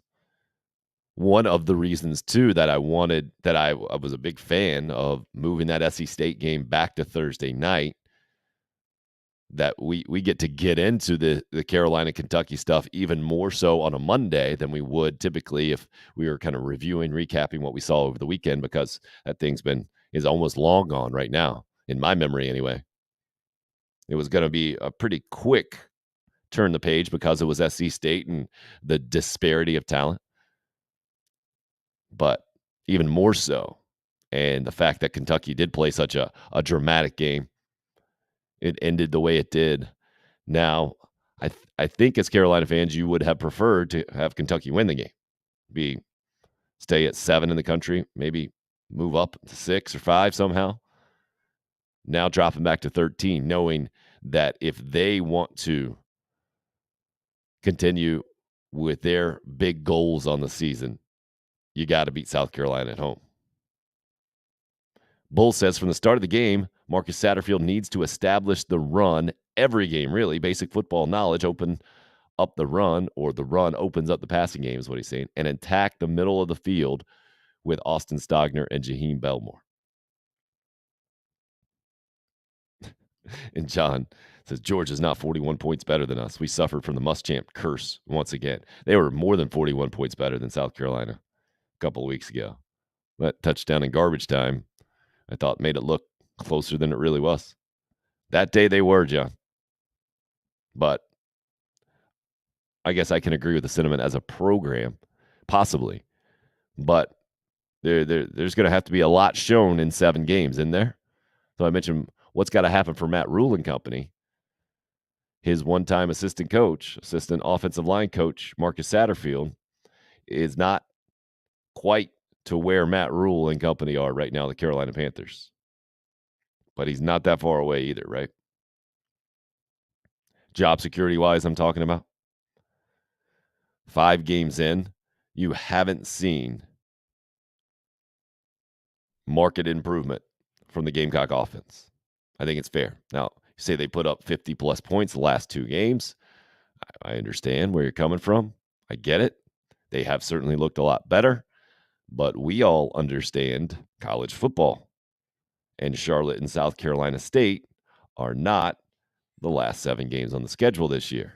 one of the reasons, too, that I was a big fan of moving that SC State game back to Thursday night, that we get to get into the Carolina-Kentucky stuff even more so on a Monday than we would typically if we were kind of recapping what we saw over the weekend, because that thing's is almost long gone right now, in my memory anyway. It was going to be a pretty quick turn the page because it was SC State and the disparity of talent. But even more so, and the fact that Kentucky did play such a dramatic game, it ended the way it did. Now, I think as Carolina fans, you would have preferred to have Kentucky win the game, stay at 7 in the country, maybe move up to 6 or 5 somehow. Now dropping back to 13, knowing that if they want to continue with their big goals on the season, you got to beat South Carolina at home. Bull says from the start of the game, Marcus Satterfield needs to establish the run every game, really. Basic football knowledge, open up the run, or the run opens up the passing game is what he's saying, and attack the middle of the field with Austin Stogner and Jaheim Belmore. And John says, Georgia's not 41 points better than us. We suffered from the Muschamp curse once again. They were more than 41 points better than South Carolina a couple of weeks ago. That touchdown in garbage time, I thought, made it look closer than it really was. That day they were, John. But I guess I can agree with the sentiment as a program, possibly. But there's going to have to be a lot shown in 7 games, isn't there? So I mentioned what's got to happen for Matt Rule and company. His one-time assistant offensive line coach, Marcus Satterfield, is not quite to where Matt Rule and company are right now, the Carolina Panthers. but he's not that far away either, right? Job security-wise, I'm talking about. 5 games in, you haven't seen market improvement from the Gamecock offense. I think it's fair. Now, you say they put up 50-plus points the last 2 games. I understand where you're coming from. I get it. They have certainly looked a lot better, but we all understand college football. And Charlotte and South Carolina State are not the last 7 games on the schedule this year.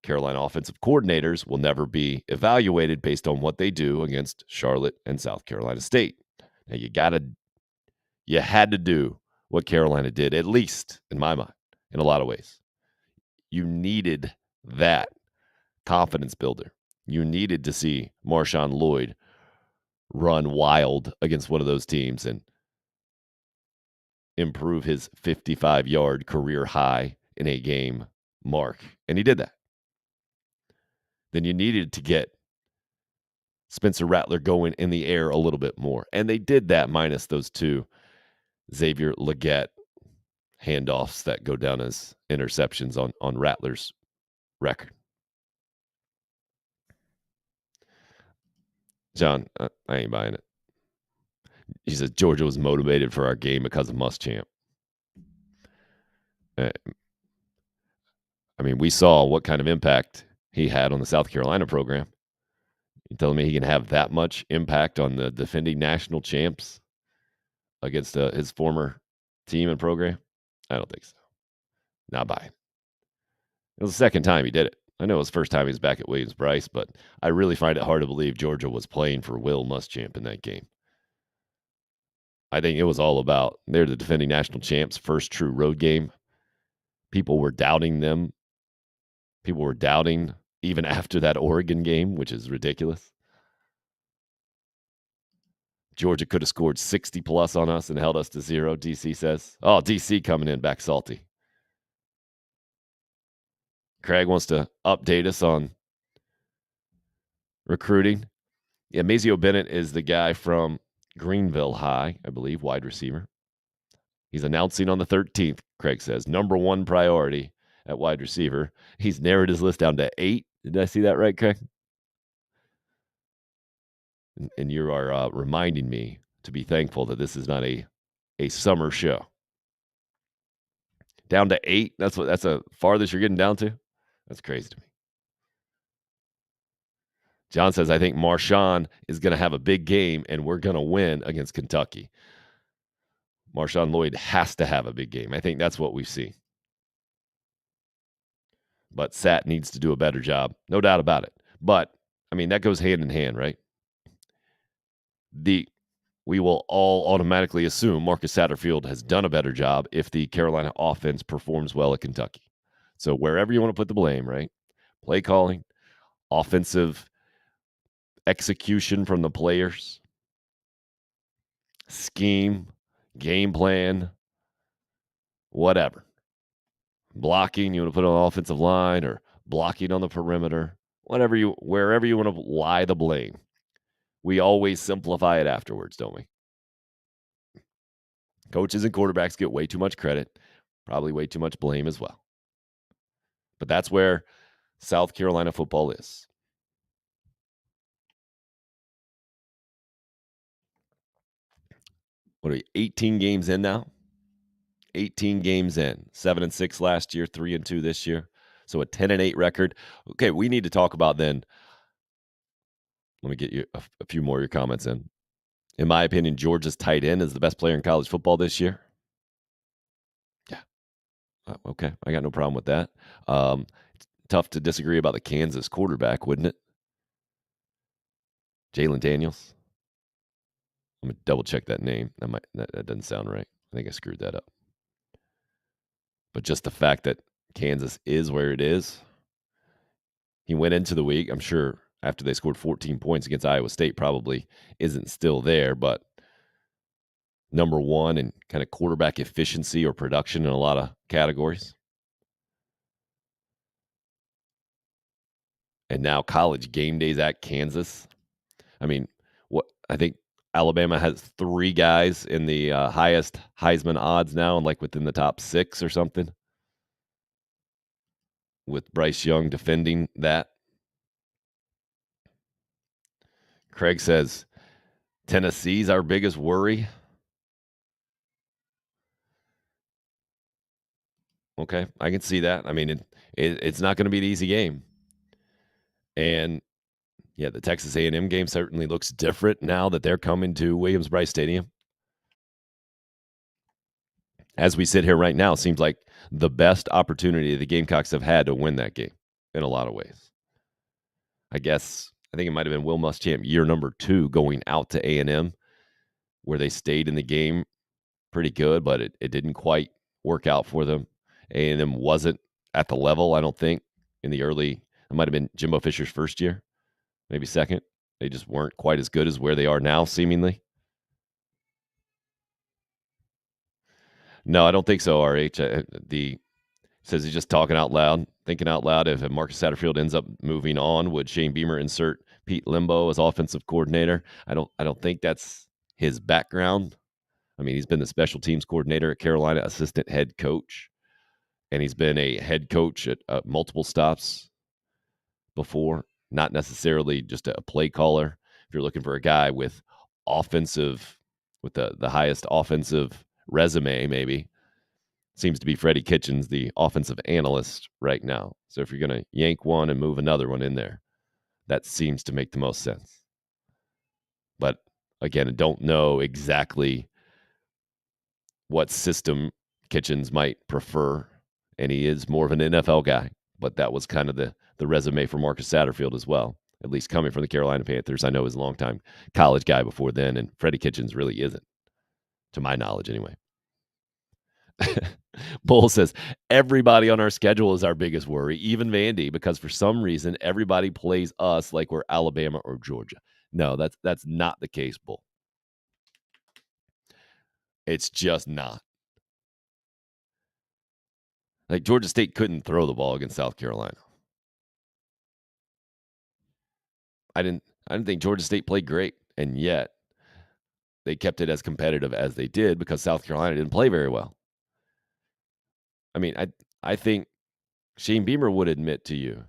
Carolina offensive coordinators will never be evaluated based on what they do against Charlotte and South Carolina State. Now, you had to do what Carolina did, at least in my mind, in a lot of ways. You needed that confidence builder. You needed to see Marshawn Lloyd run wild against one of those teams and improve his 55-yard career high in a game mark. And he did that. Then you needed to get Spencer Rattler going in the air a little bit more. And they did that minus those 2 Xavier Legette handoffs that go down as interceptions on Rattler's record. John, I ain't buying it. He says Georgia was motivated for our game because of Muschamp. I mean, we saw what kind of impact he had on the South Carolina program. You telling me he can have that much impact on the defending national champs against his former team and program? I don't think so. Not buying. It was the second time he did it. I know it was the first time he was back at Williams-Brice, but I really find it hard to believe Georgia was playing for Will Muschamp in that game. I think it was all about they're the defending national champs, first true road game. People were doubting them. People were doubting even after that Oregon game, which is ridiculous. Georgia could have scored 60-plus on us and held us to 0, DC says. Oh, DC coming in back salty. Craig wants to update us on recruiting. Yeah, Mazio Bennett is the guy from Greenville High, I believe, wide receiver. He's announcing on the 13th, Craig says, number 1 priority at wide receiver. He's narrowed his list down to 8. Did I see that right, Craig? And you are reminding me to be thankful that this is not a summer show. Down to 8? That's the farthest you're getting down to? That's crazy to me. John says, I think Marshawn is going to have a big game, and we're going to win against Kentucky. Marshawn Lloyd has to have a big game. I think that's what we see. But Sat needs to do a better job. No doubt about it. But, I mean, that goes hand in hand, right? We will all automatically assume Marcus Satterfield has done a better job if the Carolina offense performs well at Kentucky. So wherever you want to put the blame, right? Play calling, offensive execution from the players, scheme, game plan, whatever. Blocking, you want to put on the offensive line or blocking on the perimeter, wherever you want to lie the blame. We always simplify it afterwards, don't we? Coaches and quarterbacks get way too much credit, probably way too much blame as well. But that's where South Carolina football is. What are we, 18 games in now? 18 games in. 7-6 last year, 3-2 this year. So a 10-8 record. Okay, we need to talk about then. Let me get you a few more of your comments in. In my opinion, Georgia's tight end is the best player in college football this year. Yeah. Okay, I got no problem with that. It's tough to disagree about the Kansas quarterback, wouldn't it? Jalen Daniels. Let me double check that name. That doesn't sound right. I think I screwed that up. But just the fact that Kansas is where it is. He went into the week, I'm sure, after they scored 14 points against Iowa State, probably isn't still there, but number 1 in kind of quarterback efficiency or production in a lot of categories. And now college game days at Kansas. I mean, what I think Alabama has 3 guys in the highest Heisman odds now, and like within the top 6 or something, with Bryce Young defending that. Craig says, Tennessee's our biggest worry. Okay, I can see that. I mean, it's not going to be an easy game. And yeah, the Texas A&M game certainly looks different now that they're coming to Williams-Brice Stadium. As we sit here right now, it seems like the best opportunity the Gamecocks have had to win that game in a lot of ways. I think it might have been Will Muschamp year number 2 going out to A&M, where they stayed in the game pretty good, but it didn't quite work out for them. A&M wasn't at the level, I don't think, in the early. It might have been Jimbo Fisher's first year, maybe second. They just weren't quite as good as where they are now, seemingly. No, I don't think so, RH. Says he's just talking out loud, thinking out loud. If Marcus Satterfield ends up moving on, would Shane Beamer insert Pete Limbo as offensive coordinator? I don't think that's his background. I mean, he's been the special teams coordinator at Carolina, assistant head coach, and he's been a head coach at multiple stops before, not necessarily just a play caller. If you're looking for a guy with the highest offensive resume, maybe, seems to be Freddy Kitchens, the offensive analyst right now. So if you're going to yank one and move another one in there, that seems to make the most sense. But again, I don't know exactly what system Kitchens might prefer, and he is more of an NFL guy. But that was kind of the resume for Marcus Satterfield as well, at least coming from the Carolina Panthers. I know he was a longtime college guy before then, and Freddy Kitchens really isn't, to my knowledge anyway. Bull says, everybody on our schedule is our biggest worry, even Vandy, because for some reason, everybody plays us like we're Alabama or Georgia. No, that's not the case, Bull. It's just not. Like, Georgia State couldn't throw the ball against South Carolina. I didn't think Georgia State played great, and yet they kept it as competitive as they did because South Carolina didn't play very well. I mean, I think Shane Beamer would admit to you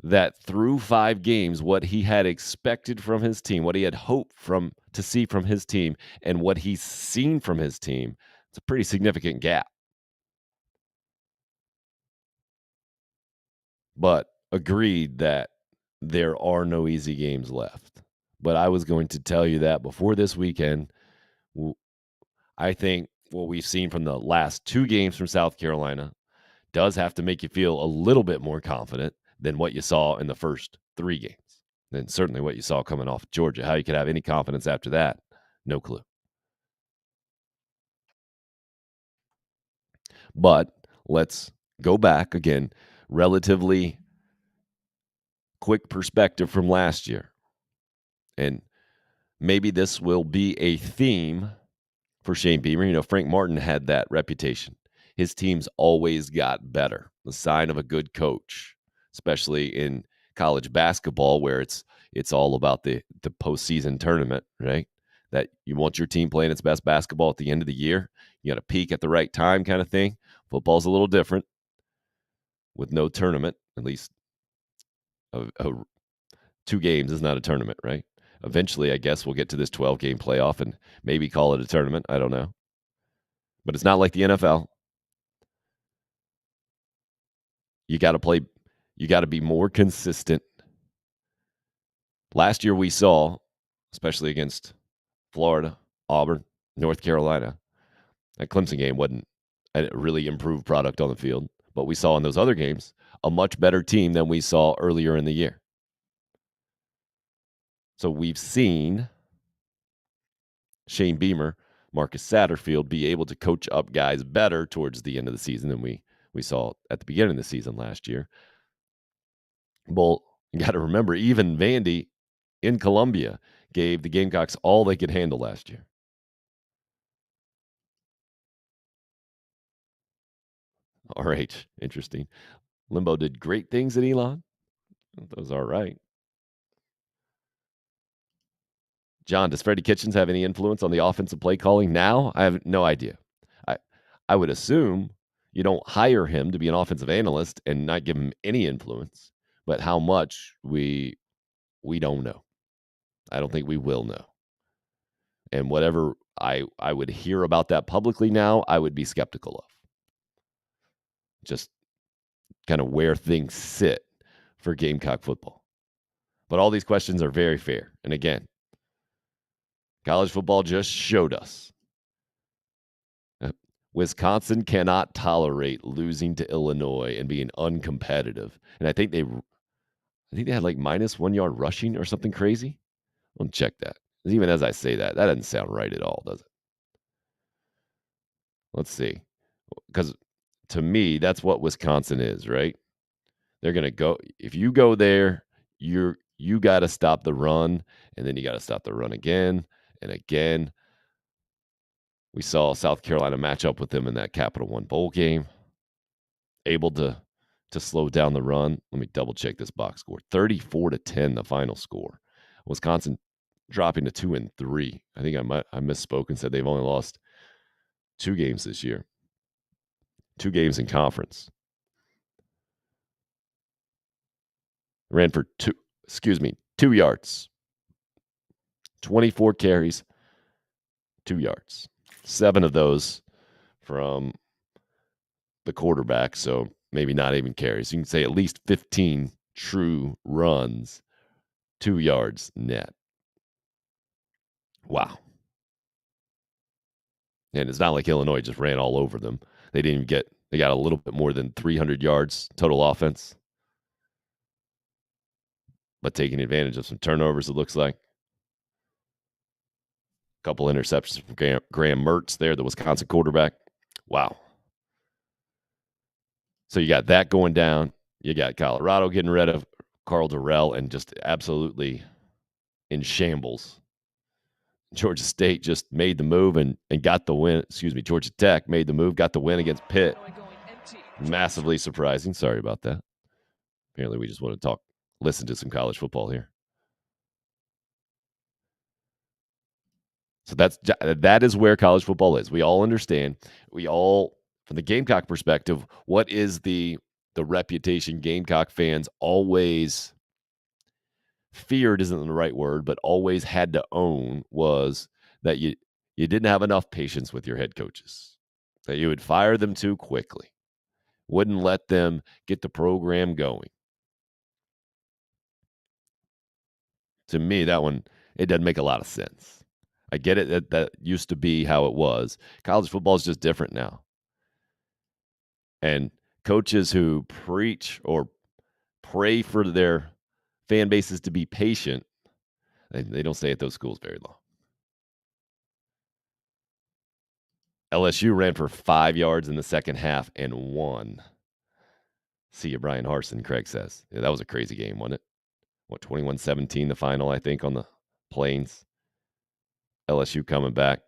that through 5 games, what he had expected from his team, what he had hoped to see from his team, and what he's seen from his team, it's a pretty significant gap. But agreed that there are no easy games left. But I was going to tell you that before this weekend. I think what we've seen from the last 2 games from South Carolina does have to make you feel a little bit more confident than what you saw in the first 3 games. And certainly what you saw coming off Georgia. How you could have any confidence after that, no clue. But let's go back again, relatively quick perspective from last year. And maybe this will be a theme for Shane Beamer. You know, Frank Martin had that reputation. His teams always got better. The sign of a good coach, especially in college basketball, where it's all about the postseason tournament, right? That you want your team playing its best basketball at the end of the year. You got to peak at the right time, kind of thing. Football's a little different with no tournament. At least 2 games is not a tournament, right? Eventually, I guess we'll get to this 12-game playoff and maybe call it a tournament. I don't know. But it's not like the NFL. You got to be more consistent. Last year we saw, especially against Florida, Auburn, North Carolina, that Clemson game wasn't a really improved product on the field. But we saw in those other games a much better team than we saw earlier in the year. So we've seen Shane Beamer, Marcus Satterfield be able to coach up guys better towards the end of the season than we saw at the beginning of the season last year. Well, you got to remember, even Vandy in Columbia gave the Gamecocks all they could handle last year. All right, interesting. Limbo did great things at Elon. That was all right. John, does Freddie Kitchens have any influence on the offensive play calling now? I have no idea. I would assume you don't hire him to be an offensive analyst and not give him any influence, but how much we don't know. I don't think we will know. And whatever I would hear about that publicly now, I would be skeptical of. Just kind of where things sit for Gamecock football. But all these questions are very fair. And again, college football just showed us Wisconsin cannot tolerate losing to Illinois and being uncompetitive. And I think they had like -1 yard rushing or something crazy. I'll check that. Even as I say that doesn't sound right at all, does it? Let's see. Because to me, that's what Wisconsin is, right? They're going to go. If you go there, you got to stop the run, and then you got to stop the run again and again. We saw South Carolina match up with them in that Capital One Bowl game, able to slow down the run. Let me double check this box score. 34-10, the final score. Wisconsin dropping to 2-3. I think I misspoke and said they've only lost 2 games this year. 2 games in conference. Ran for 2 yards. 24 carries, 2 yards. 7 of those from the quarterback, so maybe not even carries. You can say at least 15 true runs, 2 yards net. Wow. And it's not like Illinois just ran all over them. They got a little bit more than 300 yards total offense. But taking advantage of some turnovers, it looks like. A couple interceptions from Graham Mertz there, the Wisconsin quarterback. Wow. So you got that going down. You got Colorado getting rid of Carl Durrell and just absolutely in shambles. Georgia State just made the move and got the win. Georgia Tech made the move, got the win against Pitt. Massively surprising. Sorry about that. Apparently we just want to listen to some college football here. So that is where college football is. We all understand. From the Gamecock perspective, what is the reputation Gamecock fans always feared isn't the right word, but always had to own was that you didn't have enough patience with your head coaches, that you would fire them too quickly, wouldn't let them get the program going. To me, that one, it doesn't make a lot of sense. I get it that used to be how it was. College football is just different now. And coaches who preach or pray for their fan bases to be patient, they don't stay at those schools very long. LSU ran for 5 yards in the second half and won. See you, Brian Harsin, Craig says. Yeah, that was a crazy game, wasn't it? 21-17 the final, I think, on the Plains. LSU coming back. I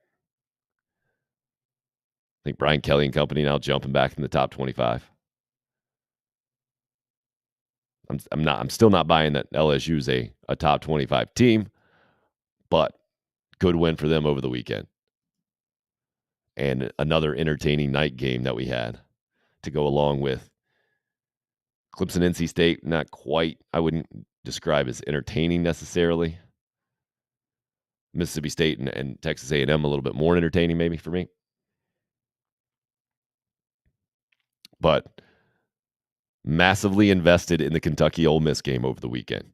think Brian Kelly and company now jumping back in the top 25. I'm still not buying that LSU's a top 25 team, but good win for them over the weekend. And another entertaining night game that we had to go along with Clemson, NC State, not quite, I wouldn't describe as entertaining necessarily. Mississippi State and Texas A&M a little bit more entertaining maybe for me. But massively invested in the Kentucky Ole Miss game over the weekend.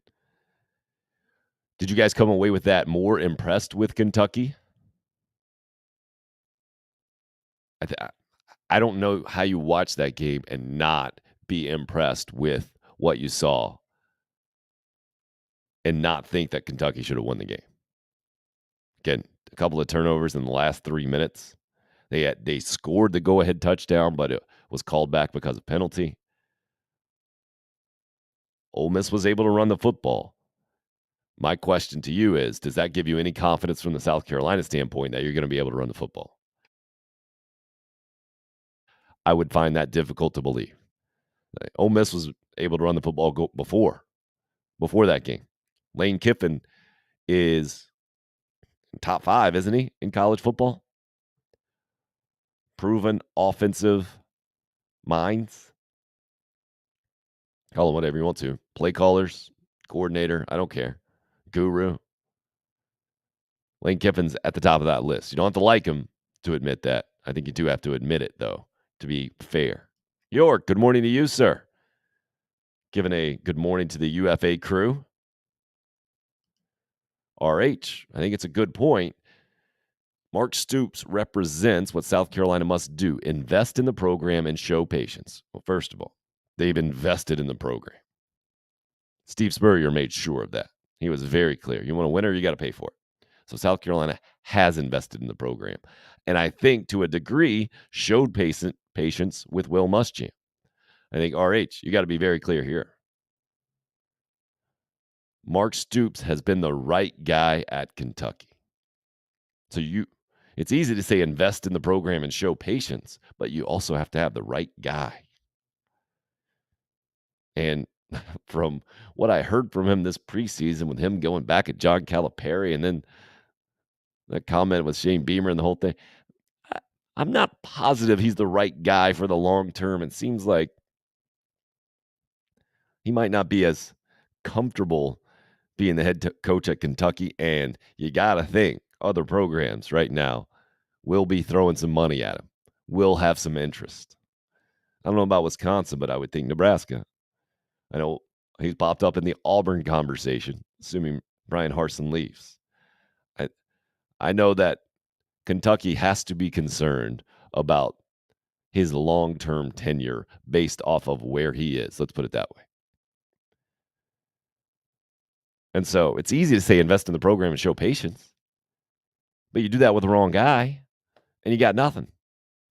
Did you guys come away with that more impressed with Kentucky? I don't know how you watch that game and not be impressed with what you saw and not think that Kentucky should have won the game. Again, a couple of turnovers in the last 3 minutes. They scored the go-ahead touchdown, but it was called back because of penalty. Ole Miss was able to run the football. My question to you is, does that give you any confidence from the South Carolina standpoint that you're going to be able to run the football? I would find that difficult to believe. Ole Miss was able to run the football before that game. Lane Kiffin is top 5, isn't he, in college football? Proven offensive minds. Call him whatever you want to. Play callers, coordinator, I don't care. Guru. Lane Kiffin's at the top of that list. You don't have to like him to admit that. I think you do have to admit it, though, to be fair. York, good morning to you, sir. Giving a good morning to the UFA crew. RH, I think it's a good point. Mark Stoops represents what South Carolina must do. Invest in the program and show patience. Well, first of all, they've invested in the program. Steve Spurrier made sure of that. He was very clear. You want a winner, you got to pay for it. So South Carolina has invested in the program. And I think to a degree showed patience with Will Muschamp. I think, RH, you got to be very clear here. Mark Stoops has been the right guy at Kentucky. So it's easy to say invest in the program and show patience, but you also have to have the right guy. And from what I heard from him this preseason, with him going back at John Calipari and then that comment with Shane Beamer and the whole thing, I'm not positive he's the right guy for the long term. It seems like he might not be as comfortable being the head coach at Kentucky. And you got to think other programs right now will be throwing some money at him, will have some interest. I don't know about Wisconsin, but I would think Nebraska. I know he's popped up in the Auburn conversation, assuming Brian Harsin leaves. I know that Kentucky has to be concerned about his long-term tenure based off of where he is. Let's put it that way. And so it's easy to say invest in the program and show patience. But you do that with the wrong guy, and you got nothing.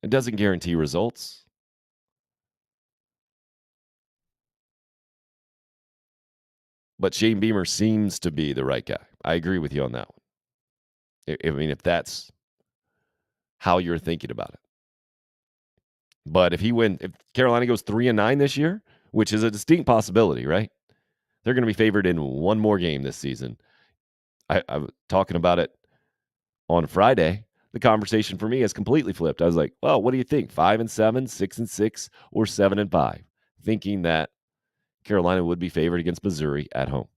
It doesn't guarantee results. But Shane Beamer seems to be the right guy. I agree with you on that one. I mean, if that's how you're thinking about it. But if Carolina goes 3-9 this year, which is a distinct possibility, right? They're going to be favored in one more game this season. I was talking about it on Friday. The conversation for me has completely flipped. I was like, well, what do you think? 5-7, 6-6, or 7-5? Thinking that Carolina would be favored against Missouri at home.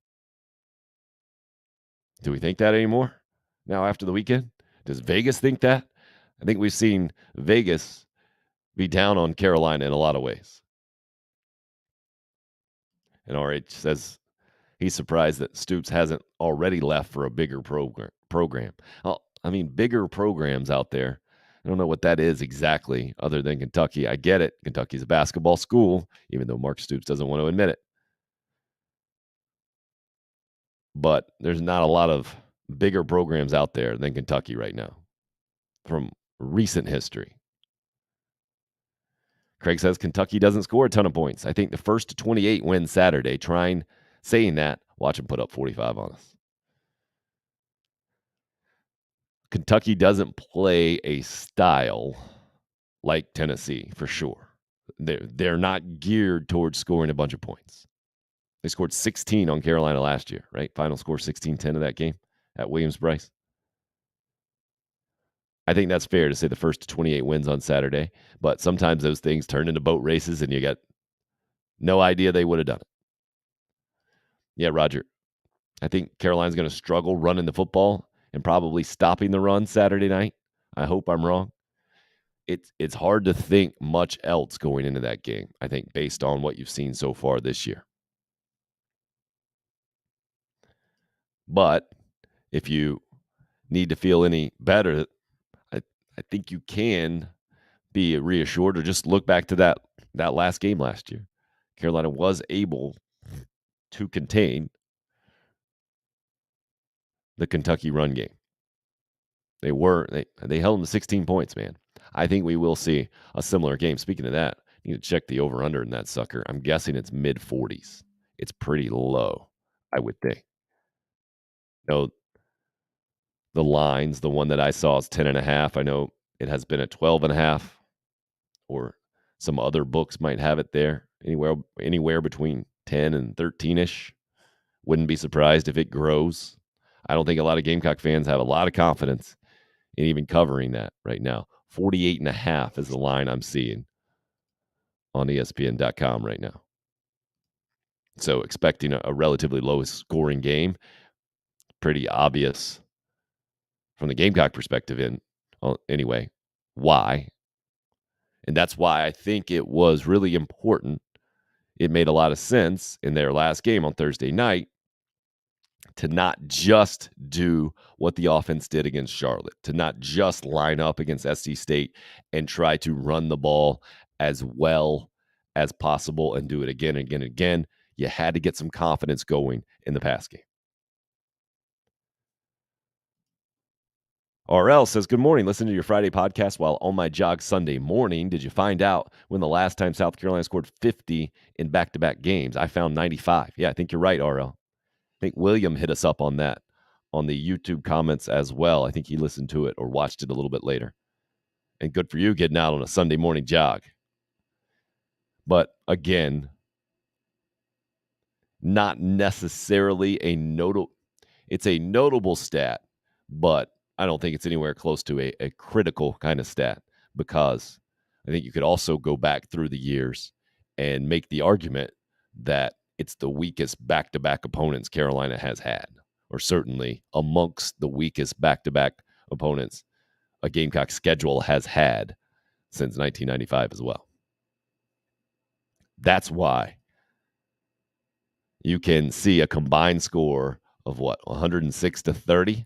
Do we think that anymore? Now after the weekend? Does Vegas think that? I think we've seen Vegas be down on Carolina in a lot of ways. And RH says he's surprised that Stoops hasn't already left for a bigger program. Well, I mean, bigger programs out there. I don't know what that is exactly other than Kentucky. I get it. Kentucky's a basketball school, even though Mark Stoops doesn't want to admit it. But there's not a lot of bigger programs out there than Kentucky right now from recent history. Craig says Kentucky doesn't score a ton of points. I think the first to 28 wins Saturday. Saying that, watch them put up 45 on us. Kentucky doesn't play a style like Tennessee, for sure. They're not geared towards scoring a bunch of points. They scored 16 on Carolina last year, right? Final score 16-10 of that game at Williams-Brice. I think that's fair to say the first to 28 wins on Saturday, but sometimes those things turn into boat races and you got no idea they would have done it. Yeah, Roger. I think Carolina's going to struggle running the football and probably stopping the run Saturday night. I hope I'm wrong. It's hard to think much else going into that game, I think, based on what you've seen so far this year. But if you need to feel any better, I think you can be reassured or just look back to that last game last year. Carolina was able to contain the Kentucky run game. They held them to 16 points, man. I think we will see a similar game. Speaking of that, you need to check the over-under in that sucker. I'm guessing it's mid-40s. It's pretty low, I would think. No, the lines, the one that I saw is 10.5. I know it has been at 12.5, or some other books might have it there, anywhere between 10 and 13-ish. Wouldn't be surprised if it grows. I don't think a lot of Gamecock fans have a lot of confidence in even covering that right now. 48.5 is the line I'm seeing on ESPN.com right now. So expecting a relatively low scoring game, pretty obvious from the Gamecock perspective anyway, why. And that's why I think it was really important. It made a lot of sense in their last game on Thursday night to not just do what the offense did against Charlotte, to not just line up against SC State and try to run the ball as well as possible and do it again and again and again. You had to get some confidence going in the pass game. RL says, good morning. Listen to your Friday podcast while on my jog Sunday morning. Did you find out when the last time South Carolina scored 50 in back-to-back games? I found 95. Yeah, I think you're right, RL. I think William hit us up on that on the YouTube comments as well. I think he listened to it or watched it a little bit later. And good for you getting out on a Sunday morning jog. But again, not necessarily it's a notable stat, but I don't think it's anywhere close to a critical kind of stat, because I think you could also go back through the years and make the argument that it's the weakest back-to-back opponents Carolina has had, or certainly amongst the weakest back-to-back opponents a Gamecock schedule has had since 1995 as well. That's why you can see a combined score of 106-30,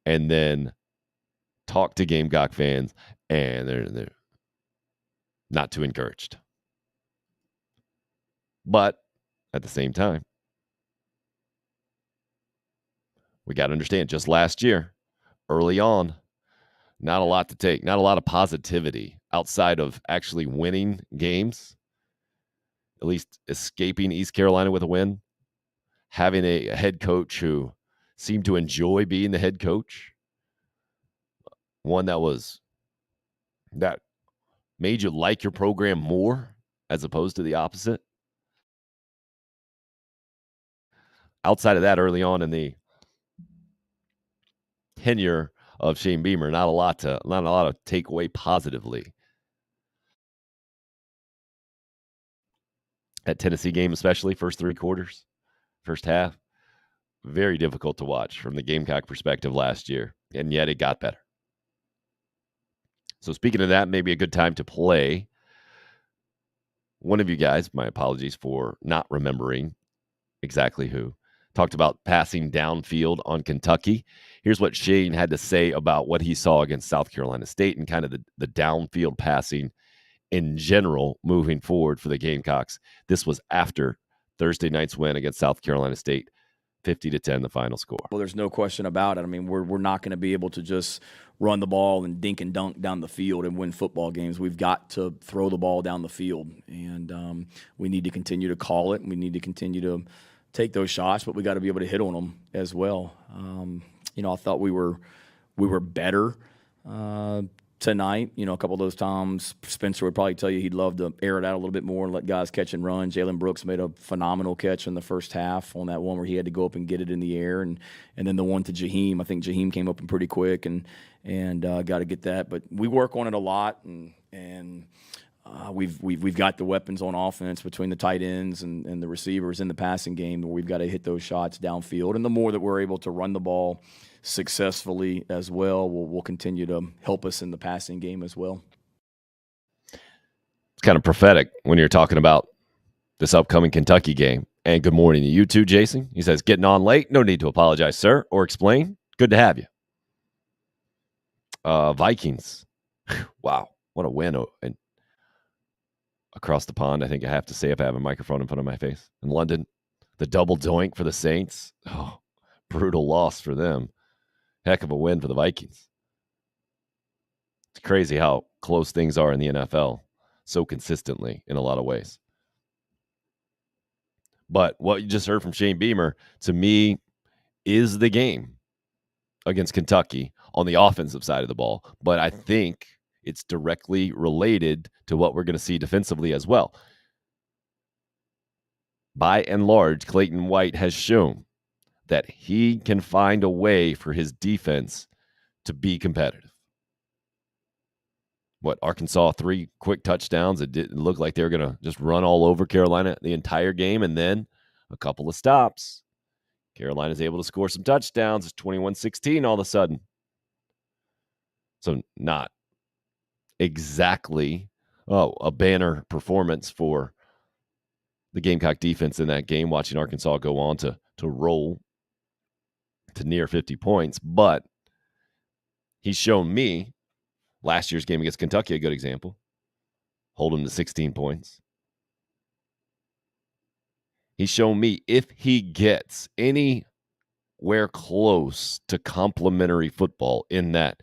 and then talk to Gamecock fans, and they're not too encouraged. But at the same time, we got to understand, just last year, early on, not a lot to take, not a lot of positivity outside of actually winning games, at least escaping East Carolina with a win, having a head coach who seemed to enjoy being the head coach, one that made you like your program more as opposed to the opposite. Outside of that, early on in the tenure of Shane Beamer, not a lot to take away positively. That Tennessee game, especially first three quarters, first half, very difficult to watch from the Gamecock perspective last year, and yet it got better. So speaking of that, maybe a good time to play. One of you guys, my apologies for not remembering exactly who, talked about passing downfield on Kentucky. Here's what Shane had to say about what he saw against South Carolina State and kind of the downfield passing in general moving forward for the Gamecocks. This was after Thursday night's win against South Carolina State, 50-10, the final score. Well, there's no question about it. I mean, we're not going to be able to just run the ball and dink and dunk down the field and win football games. We've got to throw the ball down the field, and we need to continue to call it. We need to continue to take those shots, but we got to be able to hit on them as well. I thought we were better tonight. A couple of those times, Spencer would probably tell you he'd love to air it out a little bit more and let guys catch and run. Jalen Brooks made a phenomenal catch in the first half on that one where he had to go up and get it in the air, and then the one to Jaheim. I think Jaheim came up and pretty quick and got to get that. But we work on it a lot, and we've got the weapons on offense between the tight ends and the receivers in the passing game where we've got to hit those shots downfield. And the more that we're able to run the ball successfully as well will continue to help us in the passing game as well. It's kind of prophetic when you're talking about this upcoming Kentucky game. And good morning to you too, Jason. He says, getting on late. No need to apologize, sir, or explain. Good to have you. Vikings. Wow. What a win. And across the pond, I think I have to say if I have a microphone in front of my face. In London, the double doink for the Saints. Oh, brutal loss for them. Heck of a win for the Vikings. It's crazy how close things are in the NFL so consistently in a lot of ways. But what you just heard from Shane Beamer, to me, is the game against Kentucky on the offensive side of the ball. But I think it's directly related to what we're going to see defensively as well. By and large, Clayton White has shown that he can find a way for his defense to be competitive. What, Arkansas 3 quick touchdowns? It didn't look like they were going to just run all over Carolina the entire game, and then a couple of stops. Carolina's able to score some touchdowns. It's 21-16 all of a sudden. So not exactly a banner performance for the Gamecock defense in that game, watching Arkansas go on to roll to near 50 points. But he's shown me last year's game against Kentucky, a good example. Hold him to 16 points. He's shown me if he gets anywhere close to complimentary football, in that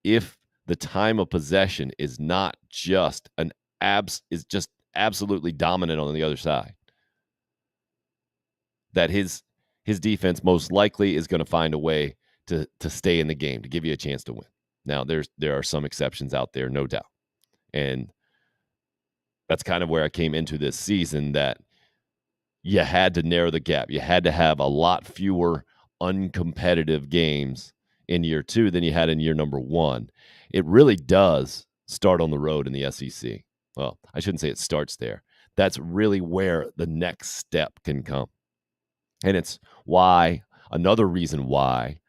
if the time of possession is not just is just absolutely dominant on the other side, that his defense most likely is going to find a way to stay in the game, to give you a chance to win. Now, there are some exceptions out there, no doubt. And that's kind of where I came into this season, that you had to narrow the gap. You had to have a lot fewer uncompetitive games in year 2 than you had in year number 1. It really does start on the road in the SEC. Well, I shouldn't say it starts there. That's really where the next step can come. And it's another reason why,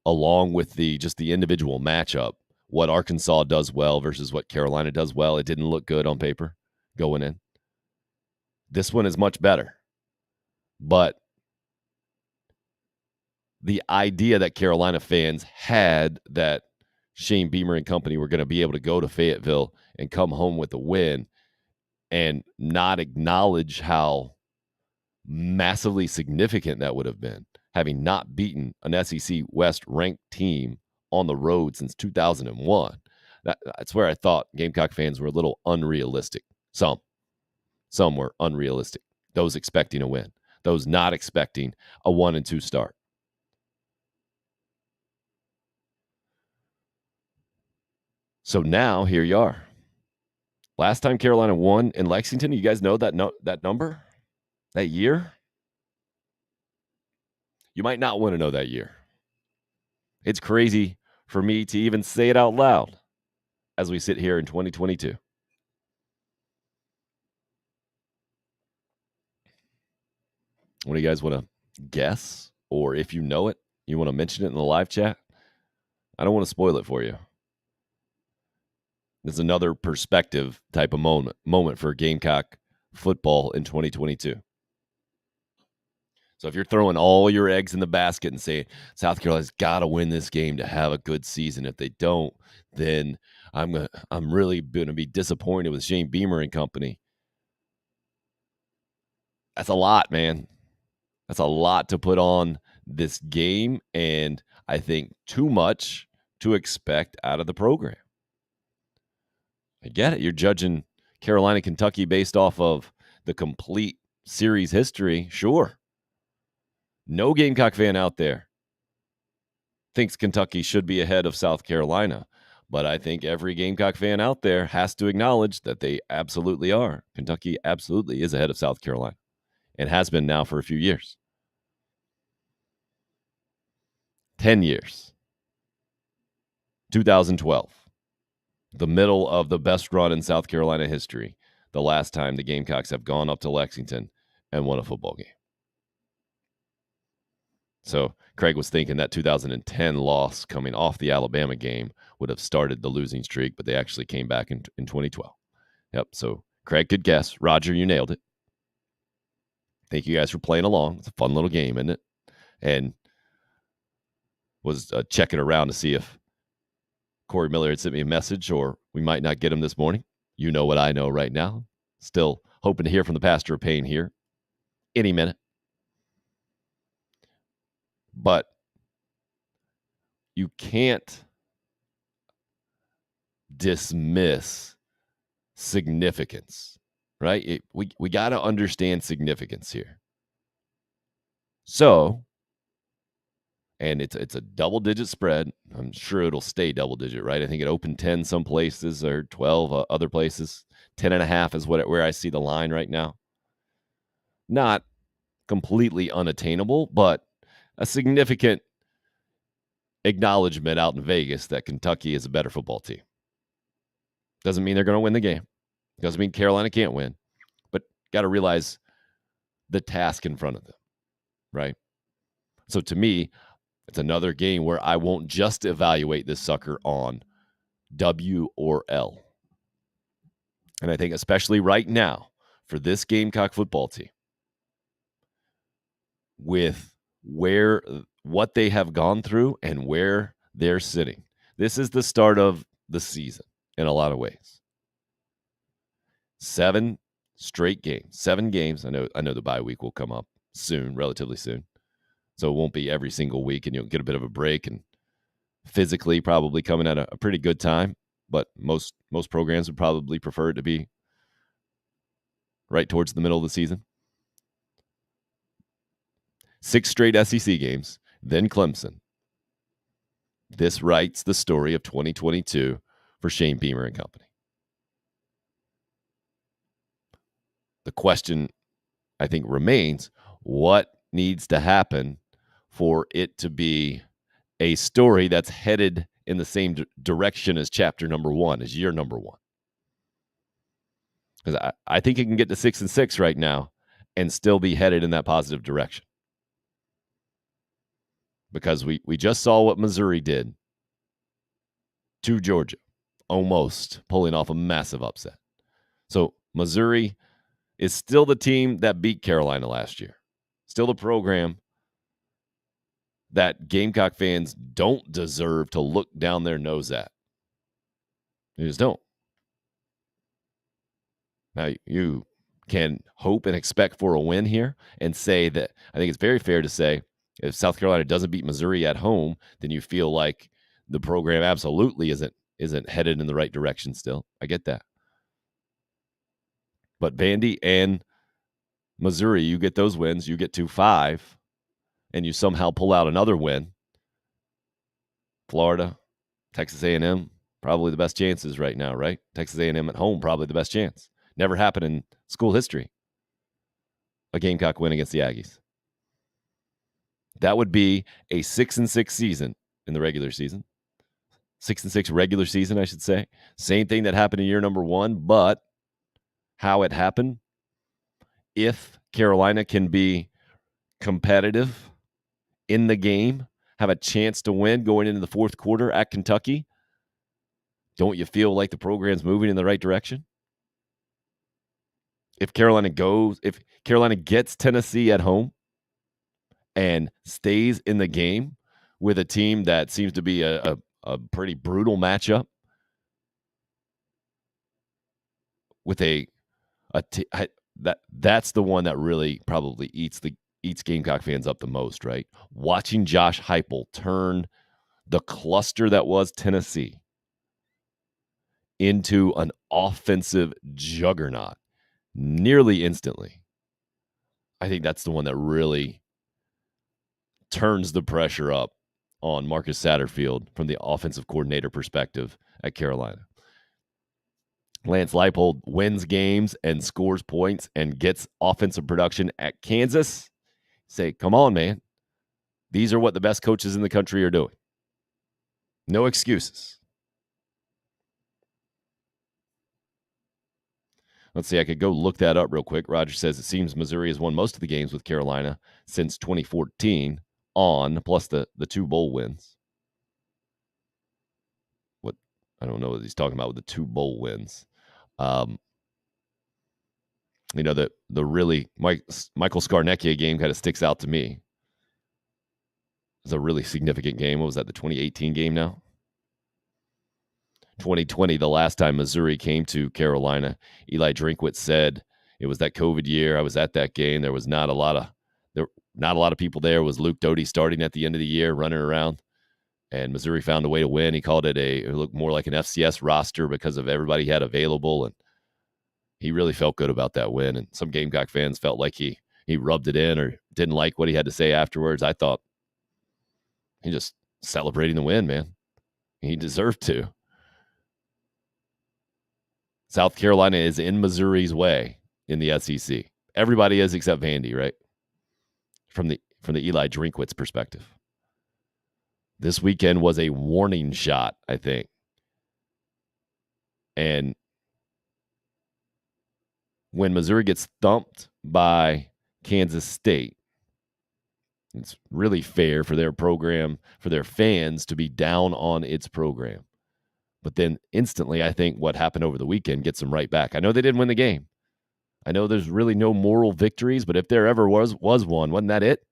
along with the individual matchup, what Arkansas does well versus what Carolina does well, it didn't look good on paper going in. This one is much better. But the idea that Carolina fans had that Shane Beamer and company were going to be able to go to Fayetteville and come home with a win, and not acknowledge how massively significant that would have been, having not beaten an SEC West ranked team on the road since 2001. That's where I thought Gamecock fans were a little unrealistic. Some were unrealistic. Those expecting a win, those not expecting a 1-2 start. So now here you are. Last time Carolina won in Lexington, you guys know that number, that year? You might not want to know that year. It's crazy for me to even say it out loud as we sit here in 2022. What do you guys want to guess? Or if you know it, you want to mention it in the live chat? I don't want to spoil it for you. This is another perspective type of moment for Gamecock football in 2022. So if you're throwing all your eggs in the basket and saying South Carolina's got to win this game to have a good season, if they don't, then I'm really going to be disappointed with Shane Beamer and company. That's a lot, man. That's a lot to put on this game, and I think too much to expect out of the program. I get it. You're judging Carolina, Kentucky based off of the complete series history. Sure. No Gamecock fan out there thinks Kentucky should be ahead of South Carolina. But I think every Gamecock fan out there has to acknowledge that they absolutely are. Kentucky absolutely is ahead of South Carolina, and has been now for a few years. 10 years. 2012. The middle of the best run in South Carolina history. The last time the Gamecocks have gone up to Lexington and won a football game. So Craig was thinking that 2010 loss coming off the Alabama game would have started the losing streak, but they actually came back in 2012. Yep, so Craig, good guess. Roger, you nailed it. Thank you guys for playing along. It's a fun little game, isn't it? And was checking around to see if Corey Miller had sent me a message, or we might not get him this morning. You know what I know right now. Still hoping to hear from the Pastor of Pain here any minute. But you can't dismiss significance, right? We got to understand significance here. So, and it's a double-digit spread. I'm sure it'll stay double-digit, right? I think it opened 10 some places, or 12 other places. 10.5 is where I see the line right now. Not completely unattainable, but a significant acknowledgement out in Vegas that Kentucky is a better football team. Doesn't mean they're going to win the game. Doesn't mean Carolina can't win. But got to realize the task in front of them, right? So to me, it's another game where I won't just evaluate this sucker on W or L. And I think especially right now for this Gamecock football team, with what they have gone through and where they're sitting, this is the start of the season in a lot of ways. 7 straight games, 7 games. I know the bye week will come up soon, relatively soon. So it won't be every single week, and you'll get a bit of a break and physically probably coming at a pretty good time. But most programs would probably prefer it to be right towards the middle of the season. 6 straight SEC games, then Clemson. This writes the story of 2022 for Shane Beamer and company. The question, I think, remains, what needs to happen for it to be a story that's headed in the same direction as chapter number 1, as year number 1? Because I think it can get to 6-6 right now and still be headed in that positive direction. Because we just saw what Missouri did to Georgia, almost pulling off a massive upset. So Missouri is still the team that beat Carolina last year. Still the program that Gamecock fans don't deserve to look down their nose at. They just don't. Now, you can hope and expect for a win here and say that I think it's very fair to say if South Carolina doesn't beat Missouri at home, then you feel like the program absolutely isn't headed in the right direction still. I get that. But Vandy and Missouri, you get those wins, you get to 5, and you somehow pull out another win. Florida, Texas A&M, probably the best chances right now, right? Texas A&M at home, probably the best chance. Never happened in school history. A Gamecock win against the Aggies. That would be a 6-6 season in the regular season. 6-6 regular season, I should say. Same thing that happened in year number 1, but how it happened, if Carolina can be competitive in the game, have a chance to win going into the fourth quarter at Kentucky, don't you feel like the program's moving in the right direction? If Carolina gets Tennessee at home and stays in the game with a team that seems to be a pretty brutal matchup with that's the one that really probably eats Gamecock fans up the most, right? Watching Josh Heupel turn the cluster that was Tennessee into an offensive juggernaut nearly instantly. I think that's the one that really turns the pressure up on Marcus Satterfield from the offensive coordinator perspective at Carolina. Lance Leipold wins games and scores points and gets offensive production at Kansas. Say, come on, man. These are what the best coaches in the country are doing. No excuses. Let's see, I could go look that up real quick. Roger says it seems Missouri has won most of the games with Carolina since 2014 plus the 2 bowl wins. What I don't know what he's talking about with the 2 bowl wins. The really Michael Scarnecchia game kind of sticks out to me. It was a really significant game. What was that, the 2018 game now? 2020, the last time Missouri came to Carolina, Eli Drinkwitz said it was that COVID year. I was at that game. There was not a lot of people there. It was Luke Doty starting at the end of the year, running around, and Missouri found a way to win. He called it looked more like an FCS roster because of everybody he had available, and he really felt good about that win. And some Gamecock fans felt like he rubbed it in or didn't like what he had to say afterwards. I thought he just celebrating the win, man. He deserved to. South Carolina is in Missouri's way in the SEC. Everybody is except Vandy, right? From from the Eli Drinkwitz perspective. This weekend was a warning shot, I think. And when Missouri gets thumped by Kansas State, it's really fair for their program, for their fans to be down on its program. But then instantly, I think what happened over the weekend gets them right back. I know they didn't win the game. I know there's really no moral victories, but if there ever was one, wasn't that it?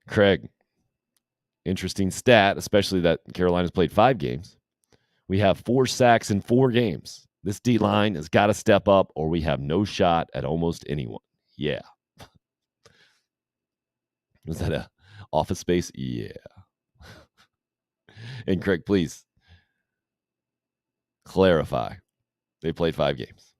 Craig, interesting stat, especially that Carolina's played 5 games. We have 4 sacks in 4 games. This D-line has got to step up or we have no shot at almost anyone. Yeah. Was that a Office Space? Yeah. And Craig, please clarify. They played 5 games.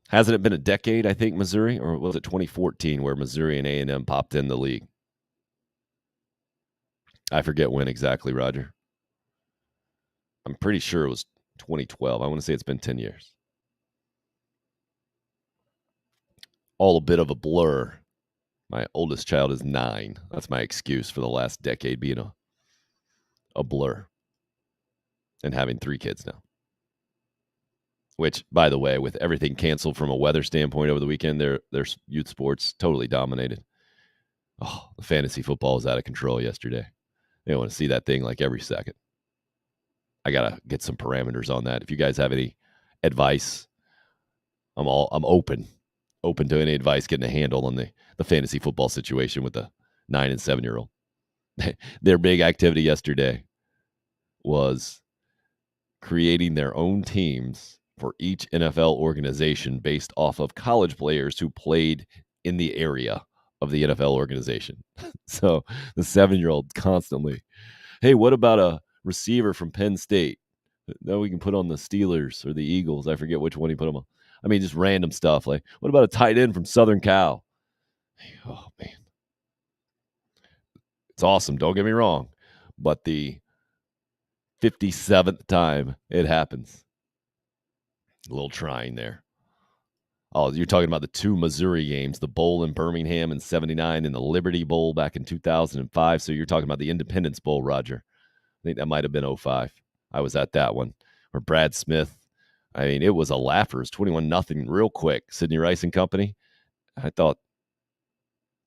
Hasn't it been a decade, I think, Missouri? Or was it 2014 where Missouri and A&M popped in the league? I forget when exactly, Roger. I'm pretty sure it was 2012. I want to say it's been 10 years. All a bit of a blur. My oldest child is 9. That's my excuse for the last decade being a blur. And having 3 kids now. Which, by the way, with everything canceled from a weather standpoint over the weekend, their youth sports totally dominated. Oh, the fantasy football was out of control yesterday. They want to see that thing like every second. I gotta get some parameters on that. If you guys have any advice, I'm open to any advice, getting a handle on the fantasy football situation with the 9 and 7-year-old. Their big activity yesterday was creating their own teams for each NFL organization based off of college players who played in the area of the NFL organization. So the 7-year-old constantly, hey, what about a receiver from Penn State that we can put on the Steelers or the Eagles? I forget which one he put them on. I mean, just random stuff. Like, what about a tight end from Southern Cal? Oh, man. It's awesome. Don't get me wrong. But the 57th time it happens. A little trying there. Oh, you're talking about the 2 Missouri games, the Bowl in Birmingham in 79 and the Liberty Bowl back in 2005. So you're talking about the Independence Bowl, Roger. I think that might have been 05. I was at that one. Or Brad Smith. I mean, it was a laugher. It was 21-0 real quick. Sidney Rice and company. I thought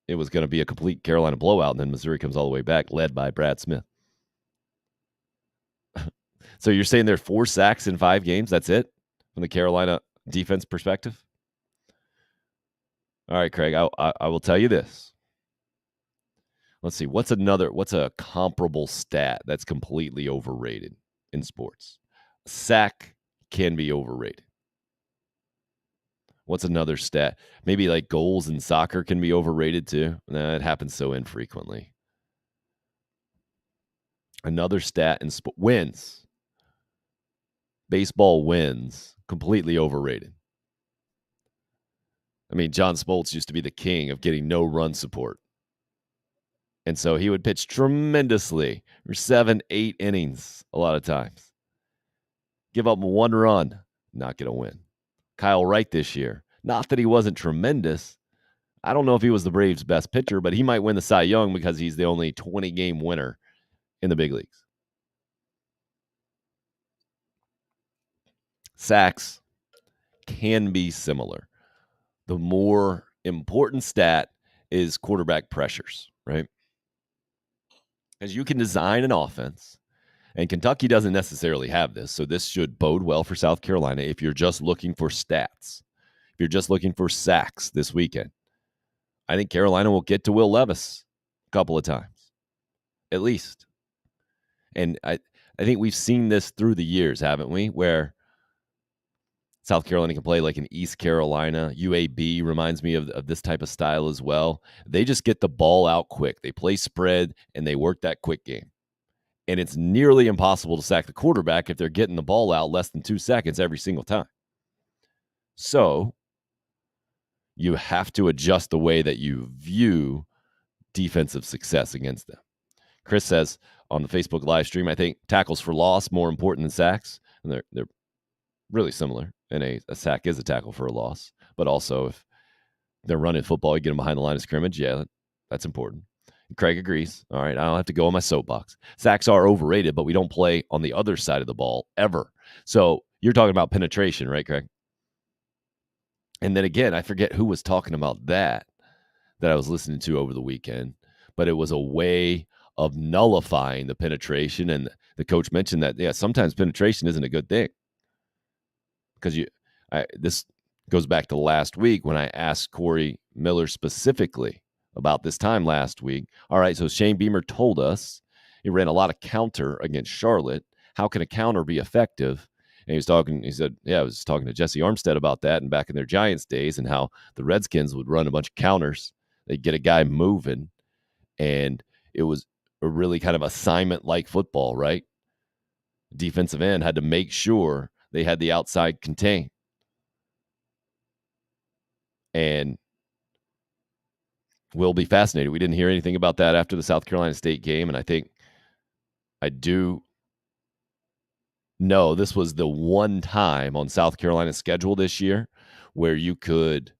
it was going to be a complete Carolina blowout, and then Missouri comes all the way back, led by Brad Smith. So you're saying there are 4 sacks in 5 games? That's it? From the Carolina defense perspective? All right, Craig, I will tell you this. Let's see. What's a comparable stat that's completely overrated in sports? Sack can be overrated. What's another stat? Maybe like goals in soccer can be overrated too. Nah, it happens so infrequently. Another stat in wins. Baseball wins, completely overrated. I mean, John Smoltz used to be the king of getting no run support. And so he would pitch tremendously for 7, 8 innings a lot of times. Give up 1 run, not going to win. Kyle Wright this year. Not that he wasn't tremendous. I don't know if he was the Braves' best pitcher, but he might win the Cy Young because he's the only 20-game winner in the big leagues. Sacks can be similar. The more important stat is quarterback pressures, right? Because you can design an offense, and Kentucky doesn't necessarily have this, so this should bode well for South Carolina if you're just looking for stats. If you're just looking for sacks this weekend, I think Carolina will get to Will Levis a couple of times, at least. And I think we've seen this through the years, haven't we? Where South Carolina can play like an East Carolina. UAB reminds me of this type of style as well. They just get the ball out quick. They play spread, and they work that quick game. And it's nearly impossible to sack the quarterback if they're getting the ball out less than 2 seconds every single time. So you have to adjust the way that you view defensive success against them. Chris says on the Facebook live stream, I think tackles for loss more important than sacks. And they're really similar. And a sack is a tackle for a loss. But also, if they're running football, you get them behind the line of scrimmage. Yeah, that's important. And Craig agrees. All right, I don't have to go on my soapbox. Sacks are overrated, but we don't play on the other side of the ball ever. So you're talking about penetration, right, Craig? And then again, I forget who was talking about that I was listening to over the weekend, but it was a way of nullifying the penetration. And the coach mentioned that, yeah, sometimes penetration isn't a good thing because this goes back to last week when I asked Corey Miller specifically about this time last week. All right, so Shane Beamer told us he ran a lot of counter against Charlotte. How can a counter be effective? And he said, I was talking to Jesse Armstead about that and back in their Giants days and how the Redskins would run a bunch of counters. They'd get a guy moving, and it was a really kind of assignment-like football, right? Defensive end had to make sure they had the outside contained. And we'll be fascinated. We didn't hear anything about that after the South Carolina State game, and I think I do know this was the one time on South Carolina's schedule this year where you could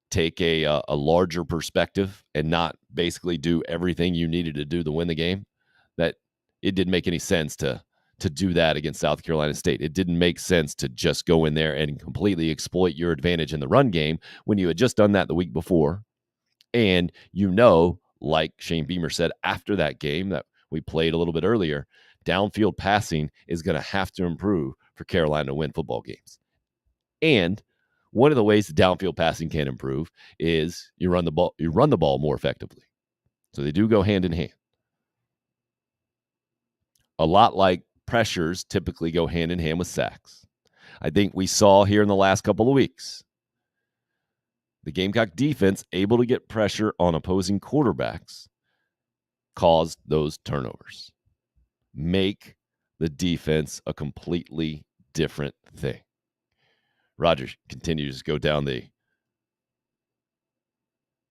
take a larger perspective and not basically do everything you needed to do to win the game. That it didn't make any sense to do that against South Carolina State. It didn't make sense to just go in there and completely exploit your advantage in the run game when you had just done that the week before. And like Shane Beamer said after that game that we played a little bit earlier, downfield passing is going to have to improve for Carolina to win football games. And one of the ways that downfield passing can improve is you run the ball more effectively. So they do go hand in hand. A lot like pressures typically go hand in hand with sacks. I think we saw here in the last couple of weeks, the Gamecock defense able to get pressure on opposing quarterbacks caused those turnovers. Make the defense a completely different thing. Roger continues to go down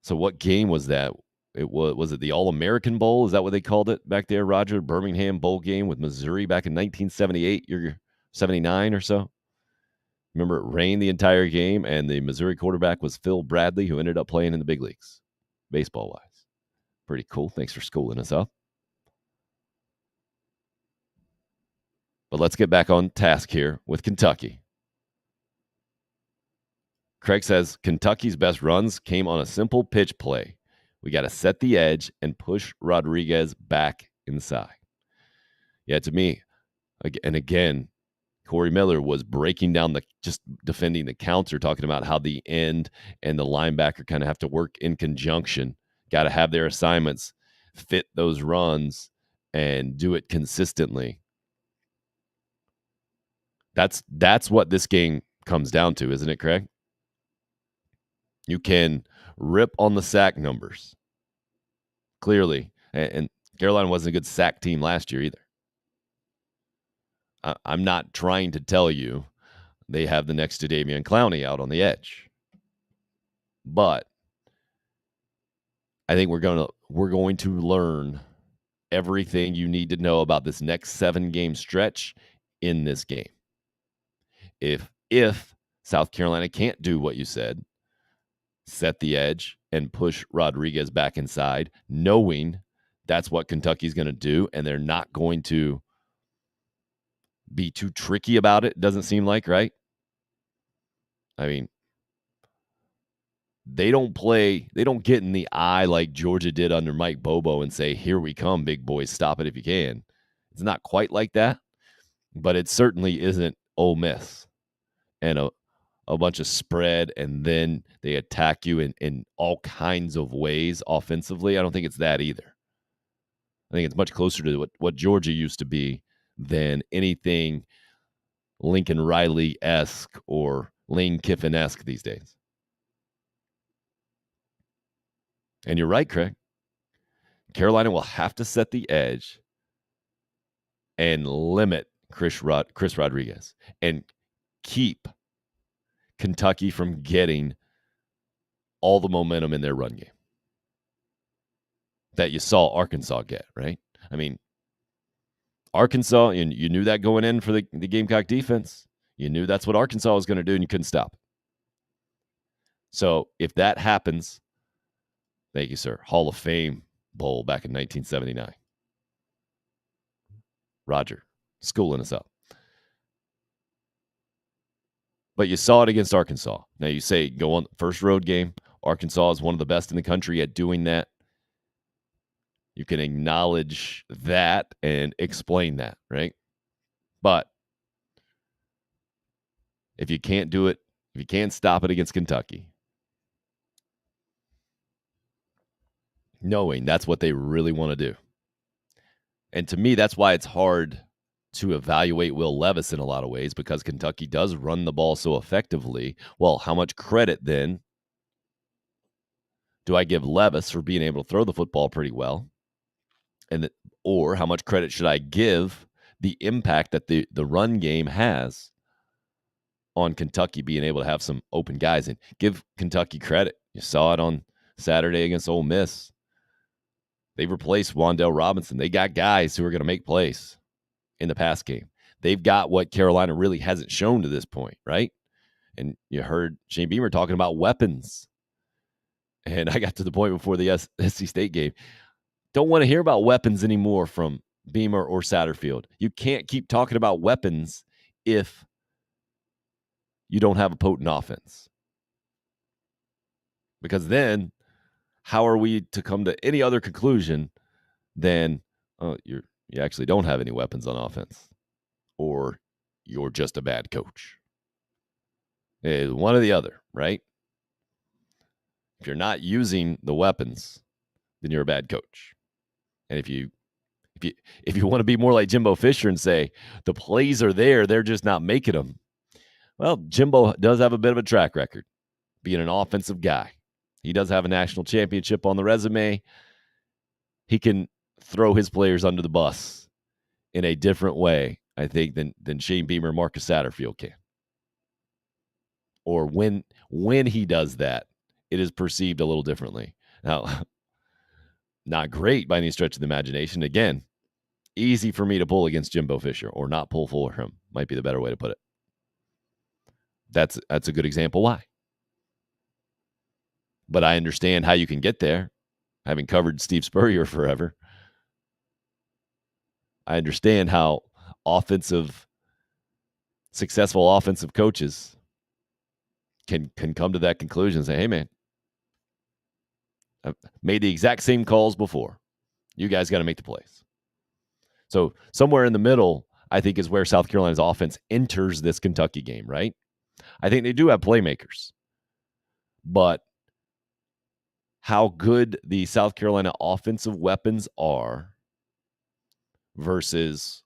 So what game was that? Was it the All-American Bowl? Is that what they called it back there, Roger? Birmingham Bowl game with Missouri back in 1978, you're 79 or so. Remember, it rained the entire game, and the Missouri quarterback was Phil Bradley, who ended up playing in the big leagues, baseball-wise. Pretty cool. Thanks for schooling us up. But let's get back on task here with Kentucky. Craig says Kentucky's best runs came on a simple pitch play. We got to set the edge and push Rodriguez back inside. Yeah, to me, and again, Corey Miller was breaking down just defending the counter, talking about how the end and the linebacker kind of have to work in conjunction. Got to have their assignments fit those runs and do it consistently. That's what this game comes down to, isn't it, Craig? You can rip on the sack numbers, clearly. And Carolina wasn't a good sack team last year either. I'm not trying to tell you they have the next Jadeveon Clowney out on the edge. But I think we're going to learn everything you need to know about this next 7-game stretch in this game. If South Carolina can't do what you said, set the edge and push Rodriguez back inside, knowing that's what Kentucky's going to do, and they're not going to be too tricky about it, doesn't seem like, right? I mean, they don't get in the eye like Georgia did under Mike Bobo and say, here we come, big boys, stop it if you can. It's not quite like that, but it certainly isn't Ole Miss and a bunch of spread, and then they attack you in all kinds of ways offensively. I don't think it's that either. I think it's much closer to what Georgia used to be than anything Lincoln Riley-esque or Lane Kiffin-esque these days. And you're right, Craig. Carolina will have to set the edge and limit Chris Rodriguez and keep Kentucky from getting all the momentum in their run game. that you saw Arkansas get, right? I mean, Arkansas, and you knew that going in for the Gamecock defense. You knew that's what Arkansas was going to do, and you couldn't stop it. So if that happens, thank you, sir. Hall of Fame Bowl back in 1979. Roger, schooling us up. But you saw it against Arkansas. Now you say go on first road game. Arkansas is one of the best in the country at doing that. You can acknowledge that and explain that, right? But if you can't do it, if you can't stop it against Kentucky, knowing that's what they really want to do. And to me, that's why it's hard to evaluate Will Levis in a lot of ways, because Kentucky does run the ball so effectively. Well, how much credit then do I give Levis for being able to throw the football pretty well? Or how much credit should I give the impact that the run game has on Kentucky being able to have some open guys? And give Kentucky credit. You saw it on Saturday against Ole Miss. They've replaced Wan'Dale Robinson. They got guys who are going to make plays in the pass game. They've got what Carolina really hasn't shown to this point, right? And you heard Shane Beamer talking about weapons. And I got to the point before the SC State game. Don't want to hear about weapons anymore from Beamer or Satterfield. You can't keep talking about weapons if you don't have a potent offense. Because then how are we to come to any other conclusion than you actually don't have any weapons on offense, or you're just a bad coach? It's one or the other, right? If you're not using the weapons, then you're a bad coach. And if you want to be more like Jimbo Fisher and say the plays are there, they're just not making them. Well, Jimbo does have a bit of a track record being an offensive guy. He does have a national championship on the resume. He can throw his players under the bus in a different way, I think, than Shane Beamer and Marcus Satterfield can. Or when he does that, it is perceived a little differently. Now, not great by any stretch of the imagination. Again, easy for me to pull against Jimbo Fisher, or not pull for him, might be the better way to put it. That's a good example why. But I understand how you can get there, having covered Steve Spurrier forever. I understand how successful offensive coaches can come to that conclusion and say, hey, man, I've made the exact same calls before. You guys got to make the plays. So somewhere in the middle, I think, is where South Carolina's offense enters this Kentucky game, right? I think they do have playmakers. But how good the South Carolina offensive weapons are versus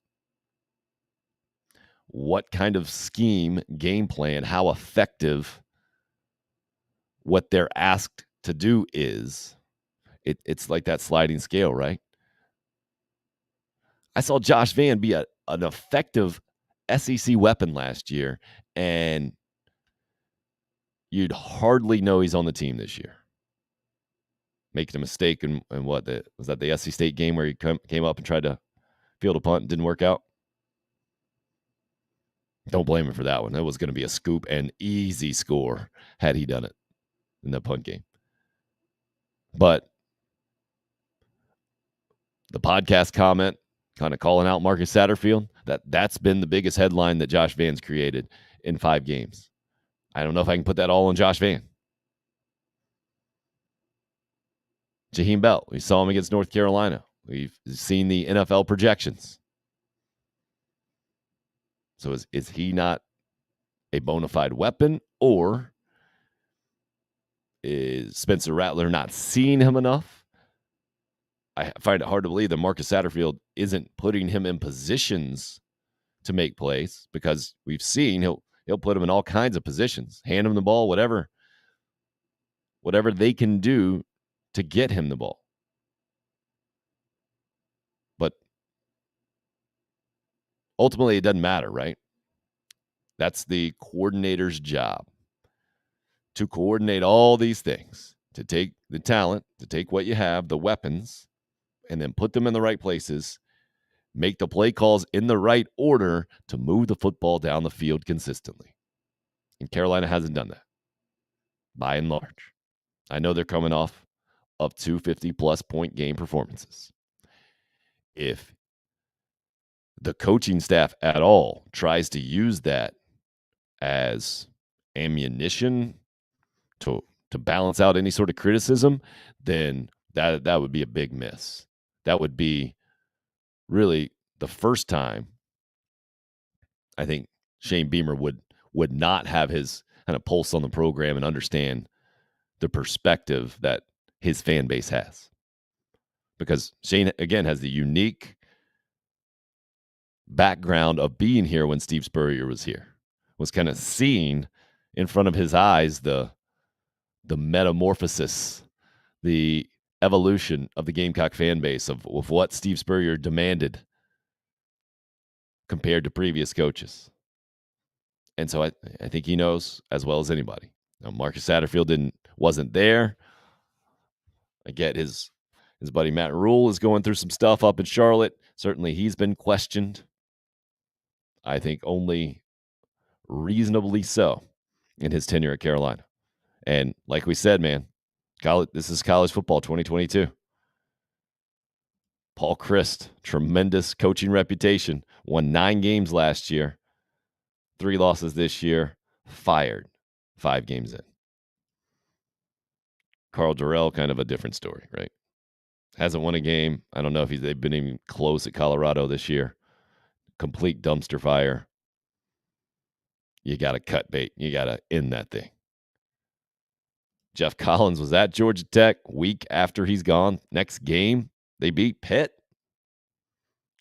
what kind of scheme, game plan, how effective what they're asked to do is, it's like that sliding scale, right? I saw Josh Vann be an effective SEC weapon last year, and you'd hardly know he's on the team this year. Making a mistake in what? Was that the SC State game where he came up and tried to field a punt and didn't work out? Don't blame him for that one. That was going to be a scoop and easy score had he done it in the punt game. But the podcast comment kind of calling out Marcus Satterfield, that's been the biggest headline that Josh Vann's created in 5 games. I don't know if I can put that all on Josh Vann. Jaheim Bell, we saw him against North Carolina. We've seen the NFL projections. So is he not a bona fide weapon, or is Spencer Rattler not seeing him enough? I find it hard to believe that Marcus Satterfield isn't putting him in positions to make plays, because we've seen he'll put him in all kinds of positions, hand him the ball, whatever they can do to get him the ball. But ultimately, it doesn't matter, right? That's the coordinator's job, to coordinate all these things, to take the talent, to take what you have, the weapons, and then put them in the right places, make the play calls in the right order to move the football down the field consistently. And Carolina hasn't done that, by and large. I know they're coming off of 250-plus point game performances. If the coaching staff at all tries to use that as ammunition to balance out any sort of criticism, then that would be a big miss. That would be really the first time I think Shane Beamer would not have his kind of pulse on the program and understand the perspective that his fan base has. Because Shane, again, has the unique background of being here when Steve Spurrier was here, was kind of seeing in front of his eyes the metamorphosis, the evolution of the Gamecock fan base of what Steve Spurrier demanded compared to previous coaches. And so I think he knows as well as anybody. Now, Marcus Satterfield wasn't there. I get his buddy Matt Rule is going through some stuff up in Charlotte. Certainly he's been questioned. I think only reasonably so in his tenure at Carolina. And like we said, man, this is college football 2022. Paul Chryst, tremendous coaching reputation, won 9 games last year, 3 losses this year, fired 5 games in. Carl Durrell, kind of a different story, right? Hasn't won a game. I don't know if they've been even close at Colorado this year. Complete dumpster fire. You got to cut bait. You got to end that thing. Jeff Collins was at Georgia Tech week after he's gone. Next game, they beat Pitt.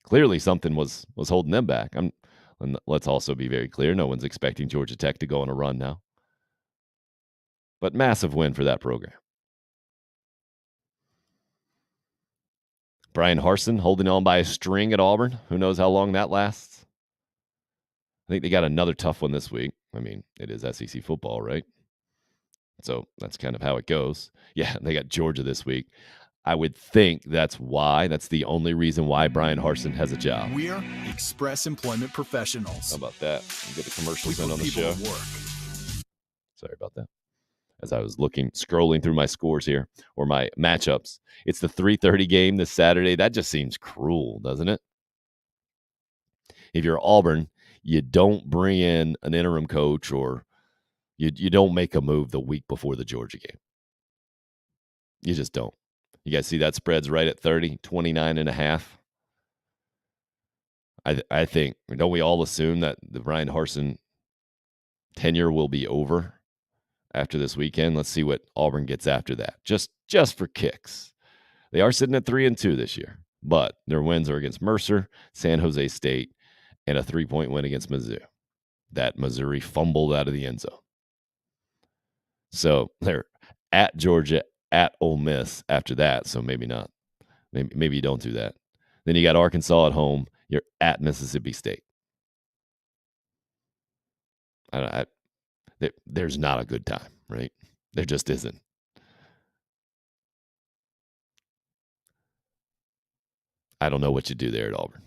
Clearly something was holding them back. And let's also be very clear, no one's expecting Georgia Tech to go on a run now. But massive win for that program. Brian Harsin holding on by a string at Auburn. Who knows how long that lasts? I think they got another tough one this week. I mean, it is SEC football, right? So that's kind of how it goes. Yeah, they got Georgia this week. I would think that's the only reason why Brian Harsin has a job. We're Express Employment Professionals. How about that? We'll get the commercials in on the show. Sorry about that. As I was scrolling through my scores here, or my matchups. It's the 3:30 game this Saturday. That just seems cruel, doesn't it? If you're Auburn, you don't bring in an interim coach, or you don't make a move the week before the Georgia game. You just don't. You guys see that spread's right at 30, 29.5. I think, don't we all assume that the Brian Harsin tenure will be over after this weekend? Let's see what Auburn gets after that. Just for kicks. They are sitting at 3-2 this year, but their wins are against Mercer, San Jose State, and a 3-point win against Mizzou. That Missouri fumbled out of the end zone. So they're at Georgia, at Ole Miss after that, so maybe not. Maybe you don't do that. Then you got Arkansas at home. You're at Mississippi State. There's not a good time, right? There just isn't. I don't know what you do there at Auburn.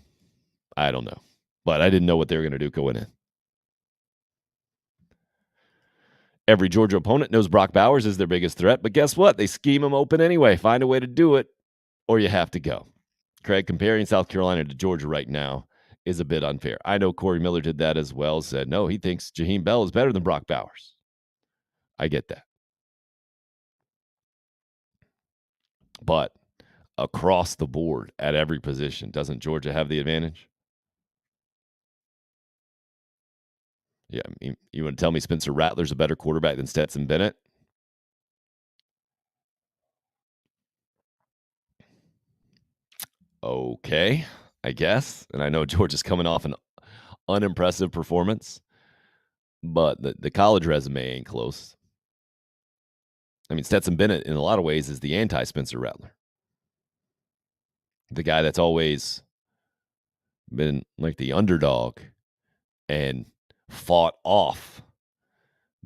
I don't know. But I didn't know what they were going to do going in. Every Georgia opponent knows Brock Bowers is their biggest threat, but guess what? They scheme him open anyway. Find a way to do it, or you have to go. Craig, comparing South Carolina to Georgia right now is a bit unfair. I know Corey Miller did that as well, said, no, he thinks Jaheim Bell is better than Brock Bowers. I get that. But across the board at every position, doesn't Georgia have the advantage? Yeah, I mean, you want to tell me Spencer Rattler's a better quarterback than Stetson Bennett? Okay, I guess. And I know Georgia's coming off an unimpressive performance, but the college resume ain't close. I mean, Stetson Bennett, in a lot of ways, is the anti-Spencer Rattler. The guy that's always been like the underdog and fought off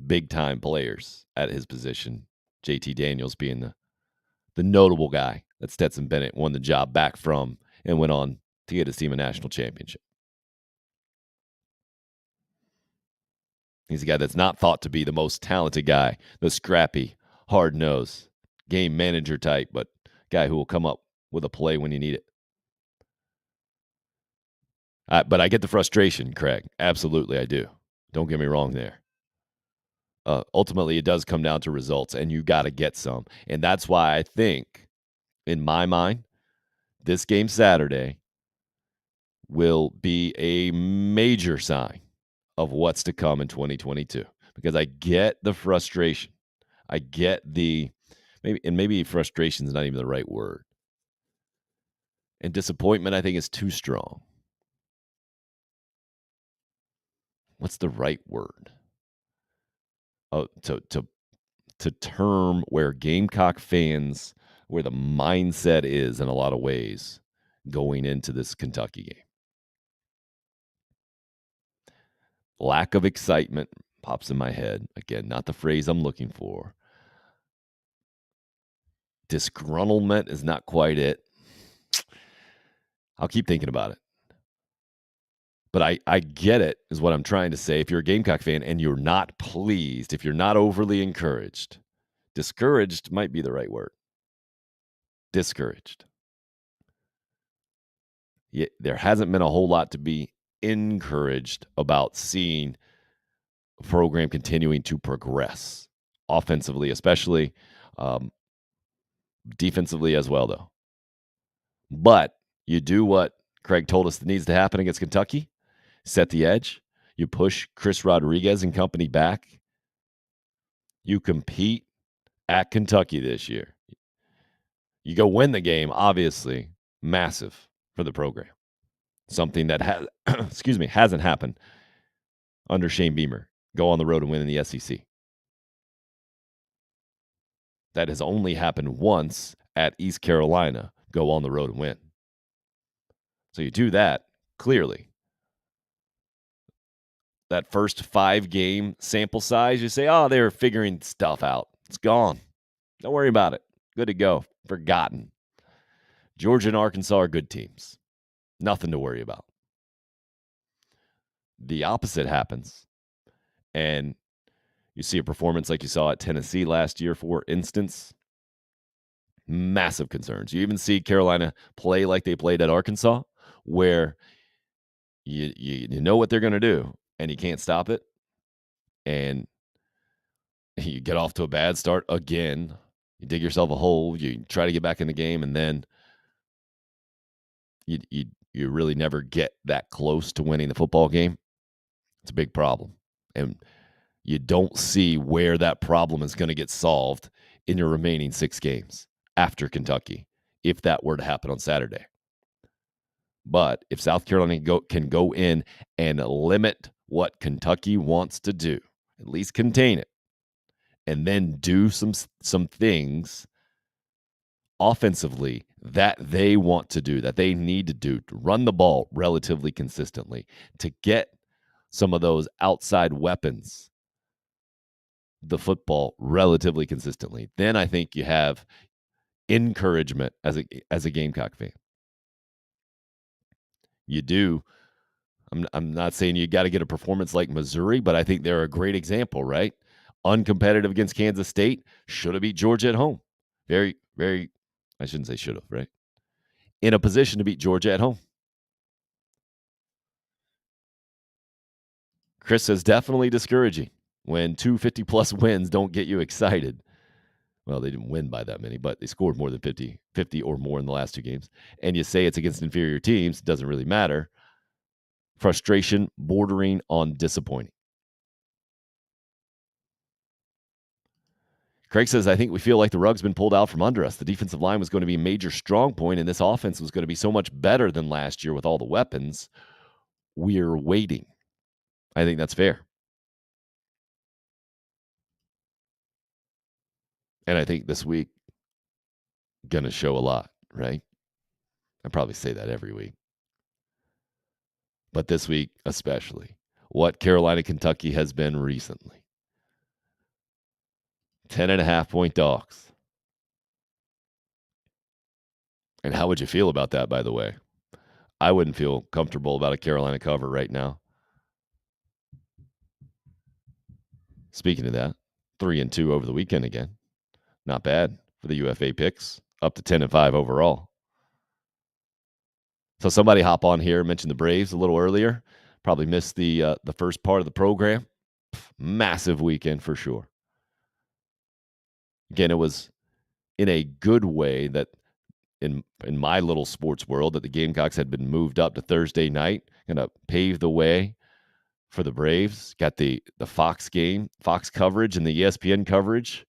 big-time players at his position, JT Daniels being the notable guy that Stetson Bennett won the job back from and went on to get his team a national championship. He's a guy that's not thought to be the most talented guy, the scrappy, hard-nosed, game manager type, but guy who will come up with a play when you need it. But I get the frustration, Craig. Absolutely, I do. Don't get me wrong there. Ultimately, it does come down to results, and you got to get some. And that's why I think, in my mind, this game Saturday will be a major sign of what's to come in 2022. Because I get the frustration. I get the maybe frustration is not even the right word. And disappointment, I think, is too strong. What's the right word? To term where Gamecock fans, where the mindset is in a lot of ways going into this Kentucky game. Lack of excitement pops in my head. Again, not the phrase I'm looking for. Disgruntlement is not quite it. I'll keep thinking about it. But I get it, is what I'm trying to say. If you're a Gamecock fan and you're not pleased, if you're not overly encouraged, discouraged might be the right word. Discouraged. There hasn't been a whole lot to be encouraged about seeing a program continuing to progress, offensively especially, defensively as well, though. But you do what Craig told us needs to happen against Kentucky, set the edge. You push Chris Rodriguez and company back. You compete at Kentucky this year. You go win the game, obviously, massive for the program. Something that hasn't happened under Shane Beamer. Go on the road and win in the SEC. That has only happened once at East Carolina. Go on the road and win. So you do that, clearly. That first 5-game sample size, you say, oh, they're figuring stuff out. It's gone. Don't worry about it. Good to go. Forgotten. Georgia and Arkansas are good teams. Nothing to worry about. The opposite happens. And you see a performance like you saw at Tennessee last year, for instance. Massive concerns. You even see Carolina play like they played at Arkansas, where you know what they're going to do, and you can't stop it. And you get off to a bad start again. You dig yourself a hole. You try to get back in the game, and then you really never get that close to winning the football game. It's a big problem. And you don't see where that problem is going to get solved in your remaining 6 games after Kentucky, if that were to happen on Saturday. But if South Carolina can go in and limit what Kentucky wants to do, at least contain it, and then do some things offensively that they want to do, that they need to do, to run the ball relatively consistently, to get some of those outside weapons the football relatively consistently, then I think you have encouragement as a Gamecock fan. You do. I'm not saying you got to get a performance like Missouri, but I think they're a great example, right? Uncompetitive against Kansas State, should have beat Georgia at home. Very, very, I shouldn't say should have, right? In a position to beat Georgia at home. Chris says definitely discouraging when 250-plus wins don't get you excited. Well, they didn't win by that many, but they scored more than 50 or more in the last 2 games. And you say it's against inferior teams, it doesn't really matter. Frustration bordering on disappointing. Craig says, I think we feel like the rug's been pulled out from under us. The defensive line was going to be a major strong point, and this offense was going to be so much better than last year with all the weapons. We're waiting. I think that's fair. And I think this week going to show a lot, right? I probably say that every week. But this week especially, what Carolina, Kentucky has been recently. 10.5-point dogs. And how would you feel about that, by the way? I wouldn't feel comfortable about a Carolina cover right now. Speaking of that, 3-2 over the weekend again. Not bad for the UFA picks. Up to 10-5 overall. So somebody hop on here, mentioned the Braves a little earlier. Probably missed the first part of the program. Massive weekend for sure. Again, it was in a good way that in my little sports world that the Gamecocks had been moved up to Thursday night, going to pave the way for the Braves. Got the Fox coverage and the ESPN coverage.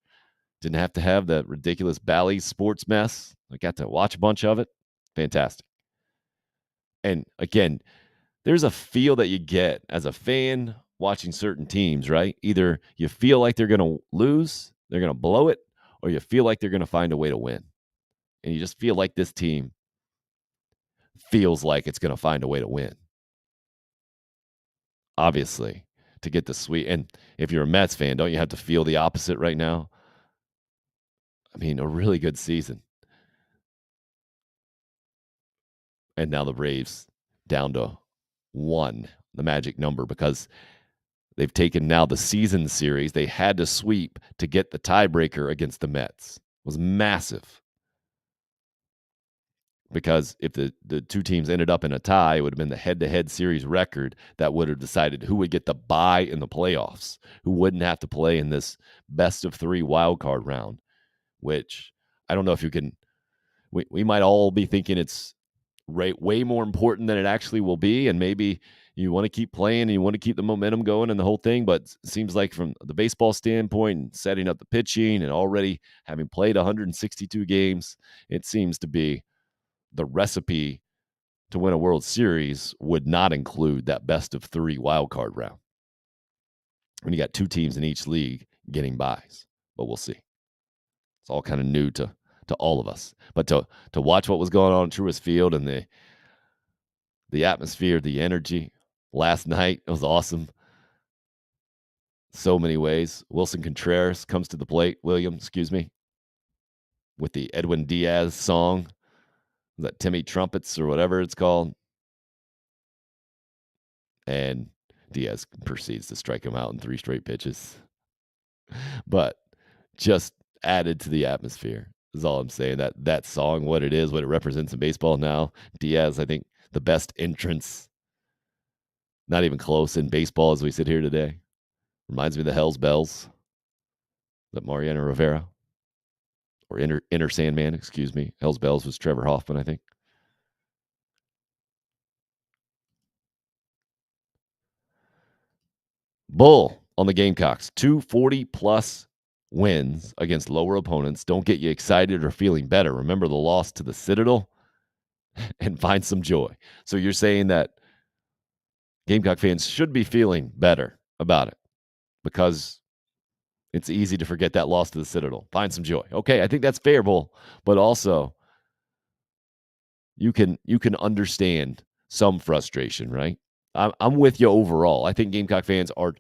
Didn't have to have the ridiculous Bally sports mess. I got to watch a bunch of it. Fantastic. And again, there's a feel that you get as a fan watching certain teams, right? Either you feel like they're going to lose, they're going to blow it, or you feel like they're going to find a way to win. And you just feel like this team feels like it's going to find a way to win. Obviously, to get the sweep. And if you're a Mets fan, don't you have to feel the opposite right now? I mean, a really good season. And now the Braves down to 1, the magic number, because they've taken now the season series. They had to sweep to get the tiebreaker against the Mets. It was massive. Because if the two teams ended up in a tie, it would have been the head-to-head series record that would have decided who would get the bye in the playoffs, who wouldn't have to play in this best-of-3 wildcard round, which I don't know if you can – we might all be thinking it's way more important than it actually will be, and maybe you want to keep playing and you want to keep the momentum going and the whole thing, but it seems like from the baseball standpoint and setting up the pitching and already having played 162 games, it seems to be the recipe to win a World Series would not include that best-of-3 wildcard round. When you got 2 teams in each league getting byes, but we'll see. It's all kind of new to all of us. But to watch what was going on at Truist Field and the atmosphere, the energy last night, it was awesome. So many ways. Wilson Contreras comes to the plate, with the Edwin Diaz song. That Timmy Trumpets or whatever it's called. And Diaz proceeds to strike him out in 3 straight pitches. But just added to the atmosphere is all I'm saying. That song, what it is, what it represents in baseball now. Diaz, I think, the best entrance, not even close in baseball as we sit here today. Reminds me of the Hells Bells. That Mariano Rivera. Or Inner Sandman, excuse me. Hells Bells was Trevor Hoffman, I think. Bull on the Gamecocks. 240-plus wins against lower opponents. Don't get you excited or feeling better. Remember the loss to the Citadel and find some joy. So you're saying that Gamecock fans should be feeling better about it because it's easy to forget that loss to the Citadel. Find some joy. Okay, I think that's fair, Bull. But also, you can understand some frustration, right? I'm with you overall. I think Gamecock fans are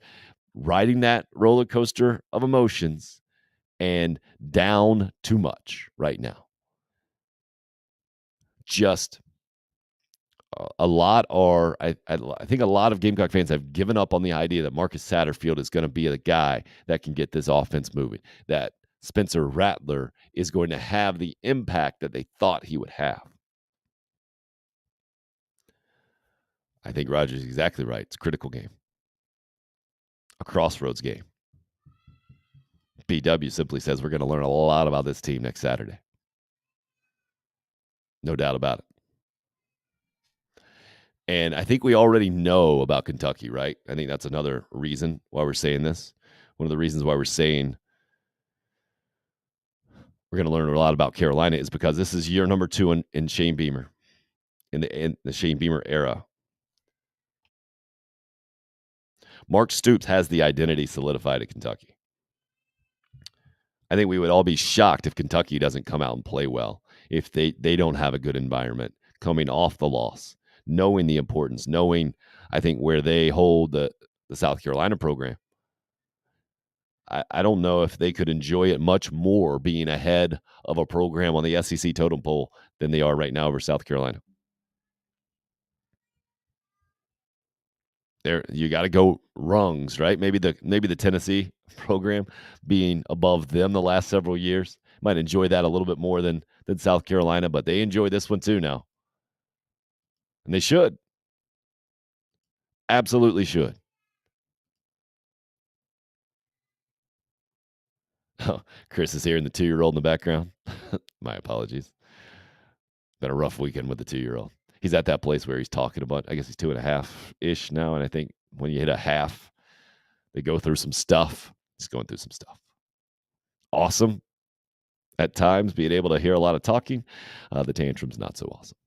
riding that roller coaster of emotions and down too much right now. Just a lot are, I think a lot of Gamecock fans have given up on the idea that Marcus Satterfield is going to be the guy that can get this offense moving, that Spencer Rattler is going to have the impact that they thought he would have. I think Roger's exactly right. It's a critical game. A crossroads game. BW simply says we're going to learn a lot about this team next Saturday. No doubt about it. And I think we already know about Kentucky, right? I think that's another reason why we're saying this. One of the reasons why we're saying we're going to learn a lot about Carolina is because this is year number 2 in Shane Beamer, in the Shane Beamer era. Mark Stoops has the identity solidified at Kentucky. I think we would all be shocked if Kentucky doesn't come out and play well, if they don't have a good environment coming off the loss, knowing the importance, knowing, I think, where they hold the South Carolina program. I don't know if they could enjoy it much more being ahead of a program on the SEC totem pole than they are right now over South Carolina. There, you got to go rungs, right? Maybe the Tennessee program being above them the last several years might enjoy that a little bit more than South Carolina, but they enjoy this one too now, and they should, absolutely should. Oh, Chris is hearing the 2-year-old in the background. My apologies. Been a rough weekend with the 2-year-old. He's at that place where he's talking about, I guess he's 2.5-ish now, and I think when you hit a half, they go through some stuff. He's going through some stuff. Awesome at times, being able to hear a lot of talking. The tantrum's not so awesome.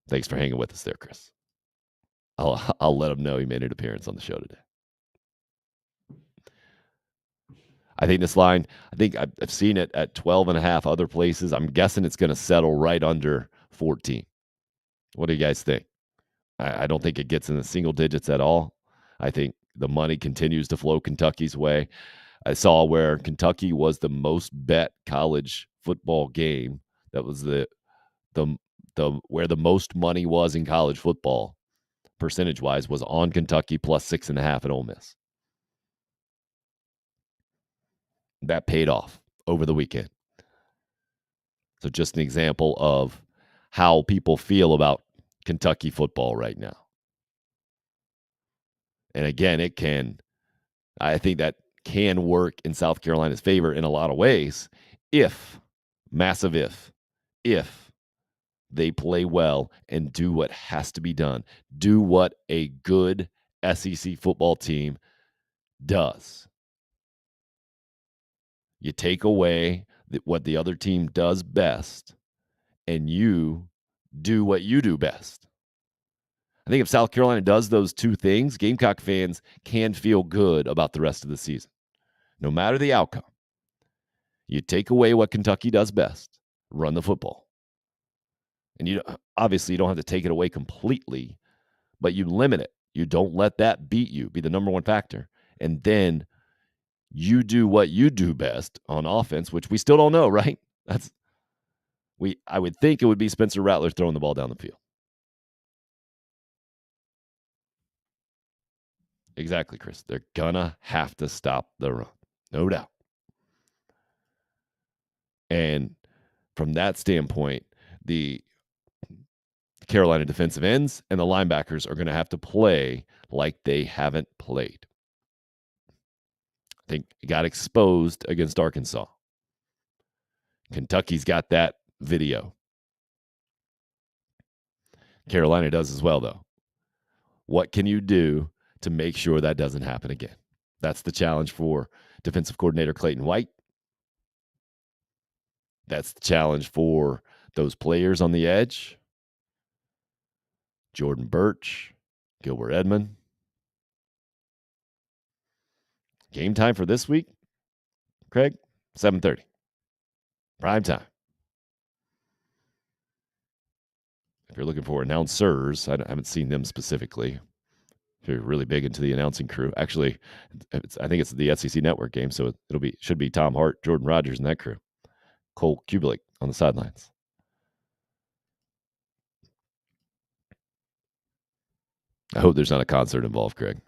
Thanks for hanging with us there, Chris. I'll let him know he made an appearance on the show today. I think this line, I've seen it at 12.5 other places. I'm guessing it's going to settle right under 14. What do you guys think? I don't think it gets in the single digits at all. I think the money continues to flow Kentucky's way. I saw where Kentucky was the most bet college football game. That was the where the most money was in college football, percentage-wise, was on Kentucky plus 6.5 at Ole Miss. That paid off over the weekend. So just an example of how people feel about Kentucky football right now. And again, I think that can work in South Carolina's favor in a lot of ways if they play well and do what has to be done. Do what a good SEC football team does. You take away what the other team does best, and you do what you do best. I think if South Carolina does those two things, Gamecock fans can feel good about the rest of the season, no matter the outcome. You take away what Kentucky does best, run the football. And obviously you don't have to take it away completely, but you limit it. You don't let that beat you, be the number one factor. And then you do what you do best on offense, which we still don't know, right? I would think it would be Spencer Rattler throwing the ball down the field. Exactly, Chris. They're gonna have to stop the run, no doubt. And from that standpoint, the Carolina defensive ends and the linebackers are going to have to play like they haven't played. I think it got exposed against Arkansas. Kentucky's got that video. Carolina does as well, though. What can you do to make sure that doesn't happen again? That's the challenge for defensive coordinator Clayton White. That's the challenge for those players on the edge. Jordan Birch, Gilbert Edmond. Game time for this week, Craig, 7:30. Prime time. If you're looking for announcers, I haven't seen them specifically. If you're really big into the announcing crew. Actually, I think it's the SEC Network game, so should be Tom Hart, Jordan Rogers, and that crew. Cole Kubelik on the sidelines. I hope there's not a concert involved, Craig.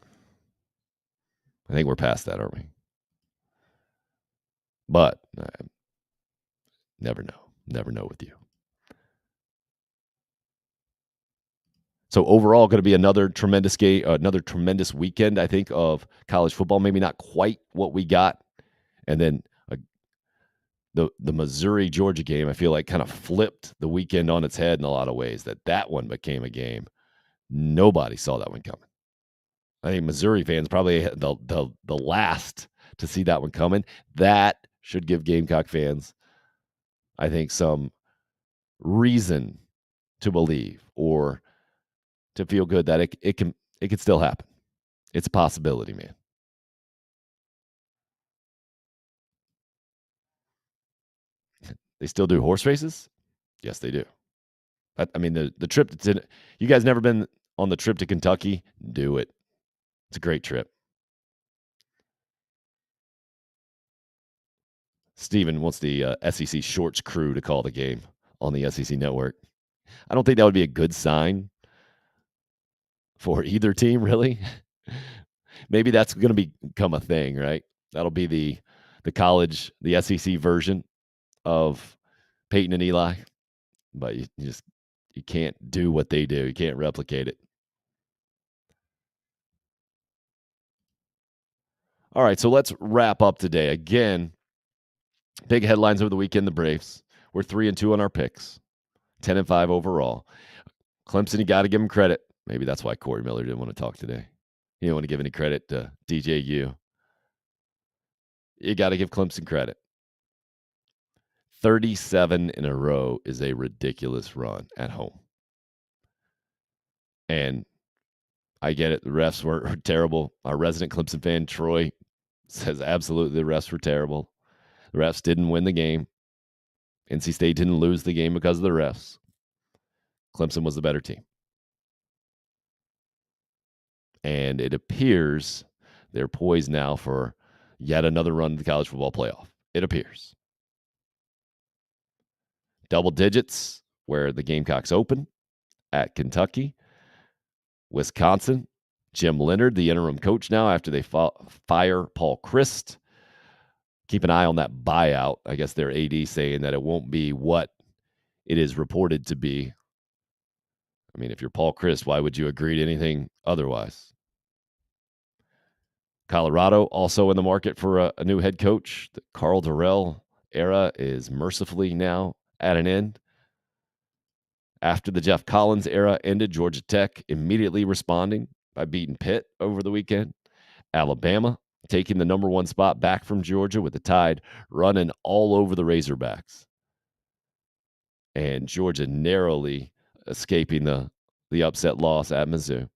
I think we're past that, aren't we? But never know. Never know with you. So overall, going to be another tremendous game, another tremendous weekend, I think, of college football. Maybe not quite what we got. And then the Missouri-Georgia game, I feel like, kind of flipped the weekend on its head in a lot of ways. That one became a game. Nobody saw that one coming. I think Missouri fans probably the last to see that one coming. That should give Gamecock fans, I think, some reason to believe or to feel good that it can still happen. It's a possibility, man. They still do horse races? Yes, they do. I mean, the trip to you guys never been on the trip to Kentucky? Do it. It's a great trip. Steven wants the SEC Shorts crew to call the game on the SEC Network. I don't think that would be a good sign for either team, really. Maybe that's going to become a thing, right? That'll be the SEC version of Peyton and Eli. But you can't do what they do. You can't replicate it. All right, so let's wrap up today. Again, big headlines over the weekend, the Braves. We're 3-2 on our picks, 10-5 overall. Clemson, you got to give them credit. Maybe that's why Corey Miller didn't want to talk today. He didn't want to give any credit to DJU. You got to give Clemson credit. 37 in a row is a ridiculous run at home. And I get it. The refs were terrible. Our resident Clemson fan, Troy, says absolutely the refs were terrible. The refs didn't win the game. NC State didn't lose the game because of the refs. Clemson was the better team. And it appears they're poised now for yet another run to the college football playoff. It appears. Double digits where the Gamecocks open at Kentucky. Wisconsin, Jim Leonard, the interim coach now after they fire Paul Chryst. Keep an eye on that buyout. I guess their AD saying that it won't be what it is reported to be. I mean, if you're Paul Chryst, why would you agree to anything otherwise? Colorado also in the market for a new head coach. The Carl Durrell era is mercifully now at an end. After the Jeff Collins era ended, Georgia Tech immediately responding by beating Pitt over the weekend. Alabama taking the number 1 spot back from Georgia with the Tide running all over the Razorbacks. And Georgia narrowly escaping the upset loss at Mizzou.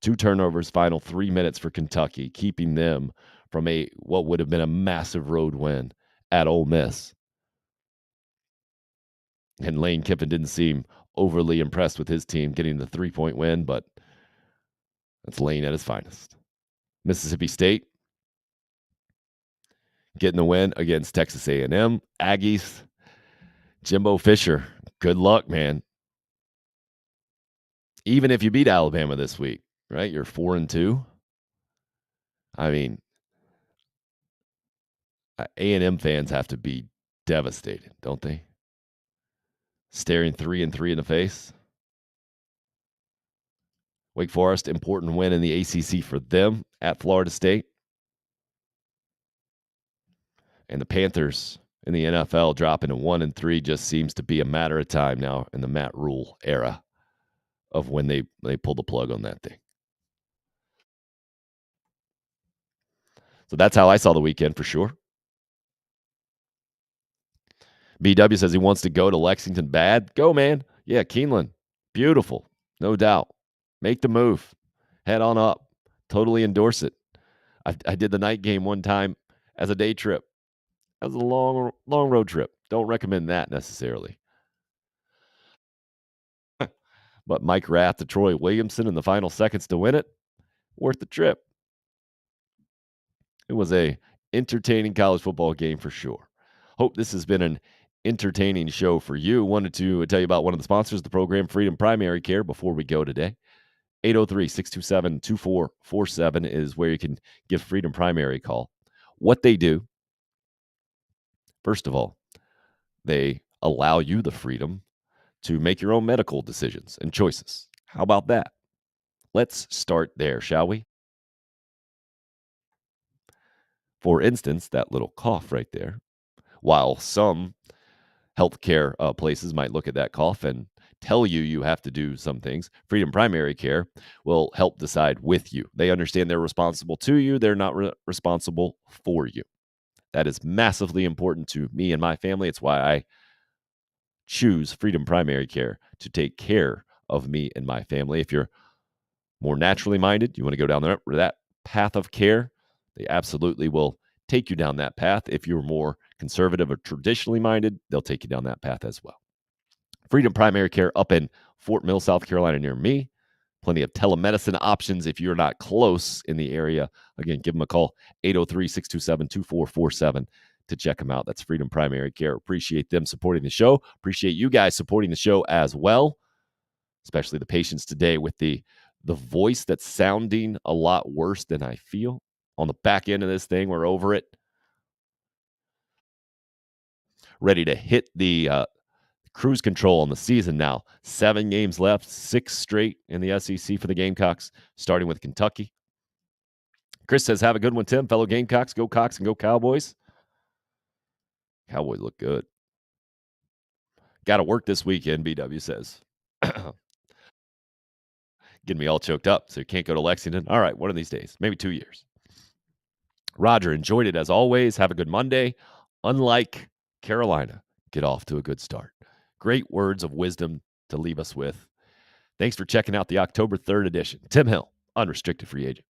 2 turnovers, final 3 minutes for Kentucky, keeping them from what would have been a massive road win at Ole Miss. And Lane Kiffin didn't seem overly impressed with his team getting the 3-point win, but that's Lane at his finest. Mississippi State getting the win against Texas A&M. Aggies, Jimbo Fisher, good luck, man. Even if you beat Alabama this week, right? You're 4-2. I mean, A&M fans have to be devastated, don't they? Staring 3-3 in the face. Wake Forest, important win in the ACC for them at Florida State. And the Panthers in the NFL dropping to 1-3 just seems to be a matter of time now in the Matt Rule era of when they pull the plug on that thing. So that's how I saw the weekend for sure. BW says he wants to go to Lexington bad. Go, man. Yeah, Keeneland. Beautiful. No doubt. Make the move. Head on up. Totally endorse it. I did the night game one time as a day trip. That was a long road trip. Don't recommend that necessarily. But Mike Rath to Troy Williamson in the final seconds to win it. Worth the trip. It was a entertaining college football game for sure. Hope this has been an entertaining show for you. Wanted to tell you about one of the sponsors of the program, Freedom Primary Care, before we go today. 803-627-2447 is where you can give Freedom Primary a call. What they do, first of all, they allow you the freedom to make your own medical decisions and choices. How about that? Let's start there, shall we? For instance, that little cough right there. While some healthcare places might look at that cough and tell you have to do some things, Freedom Primary Care will help decide with you. They understand they're responsible to you. They're not responsible for you. That is massively important to me and my family. It's why I choose Freedom Primary Care to take care of me and my family. If you're more naturally minded, you want to go down that path of care, they absolutely will take you down that path. If you're more conservative or traditionally minded, they'll take you down that path as well. Freedom Primary Care up in Fort Mill, South Carolina, near me. Plenty of telemedicine options if you're not close in the area. Again, give them a call, 803-627-2447. to check them out. That's Freedom Primary Care. Appreciate them supporting the show. Appreciate you guys supporting the show as well, especially the patients today with the voice that's sounding a lot worse than I feel. On the back end of this thing, we're over it. Ready to hit the cruise control on the season now. 7 games left, 6 straight in the SEC for the Gamecocks, starting with Kentucky. Chris says, have a good one, Tim. Fellow Gamecocks, go Cox and go Cowboys. Cowboys look good. Got to work this weekend, BW says. Getting me all choked up, so you can't go to Lexington. All right, one of these days, maybe 2 years. Roger, enjoyed it as always. Have a good Monday. Unlike Carolina, get off to a good start. Great words of wisdom to leave us with. Thanks for checking out the October 3rd edition. Tim Hill, unrestricted free agent.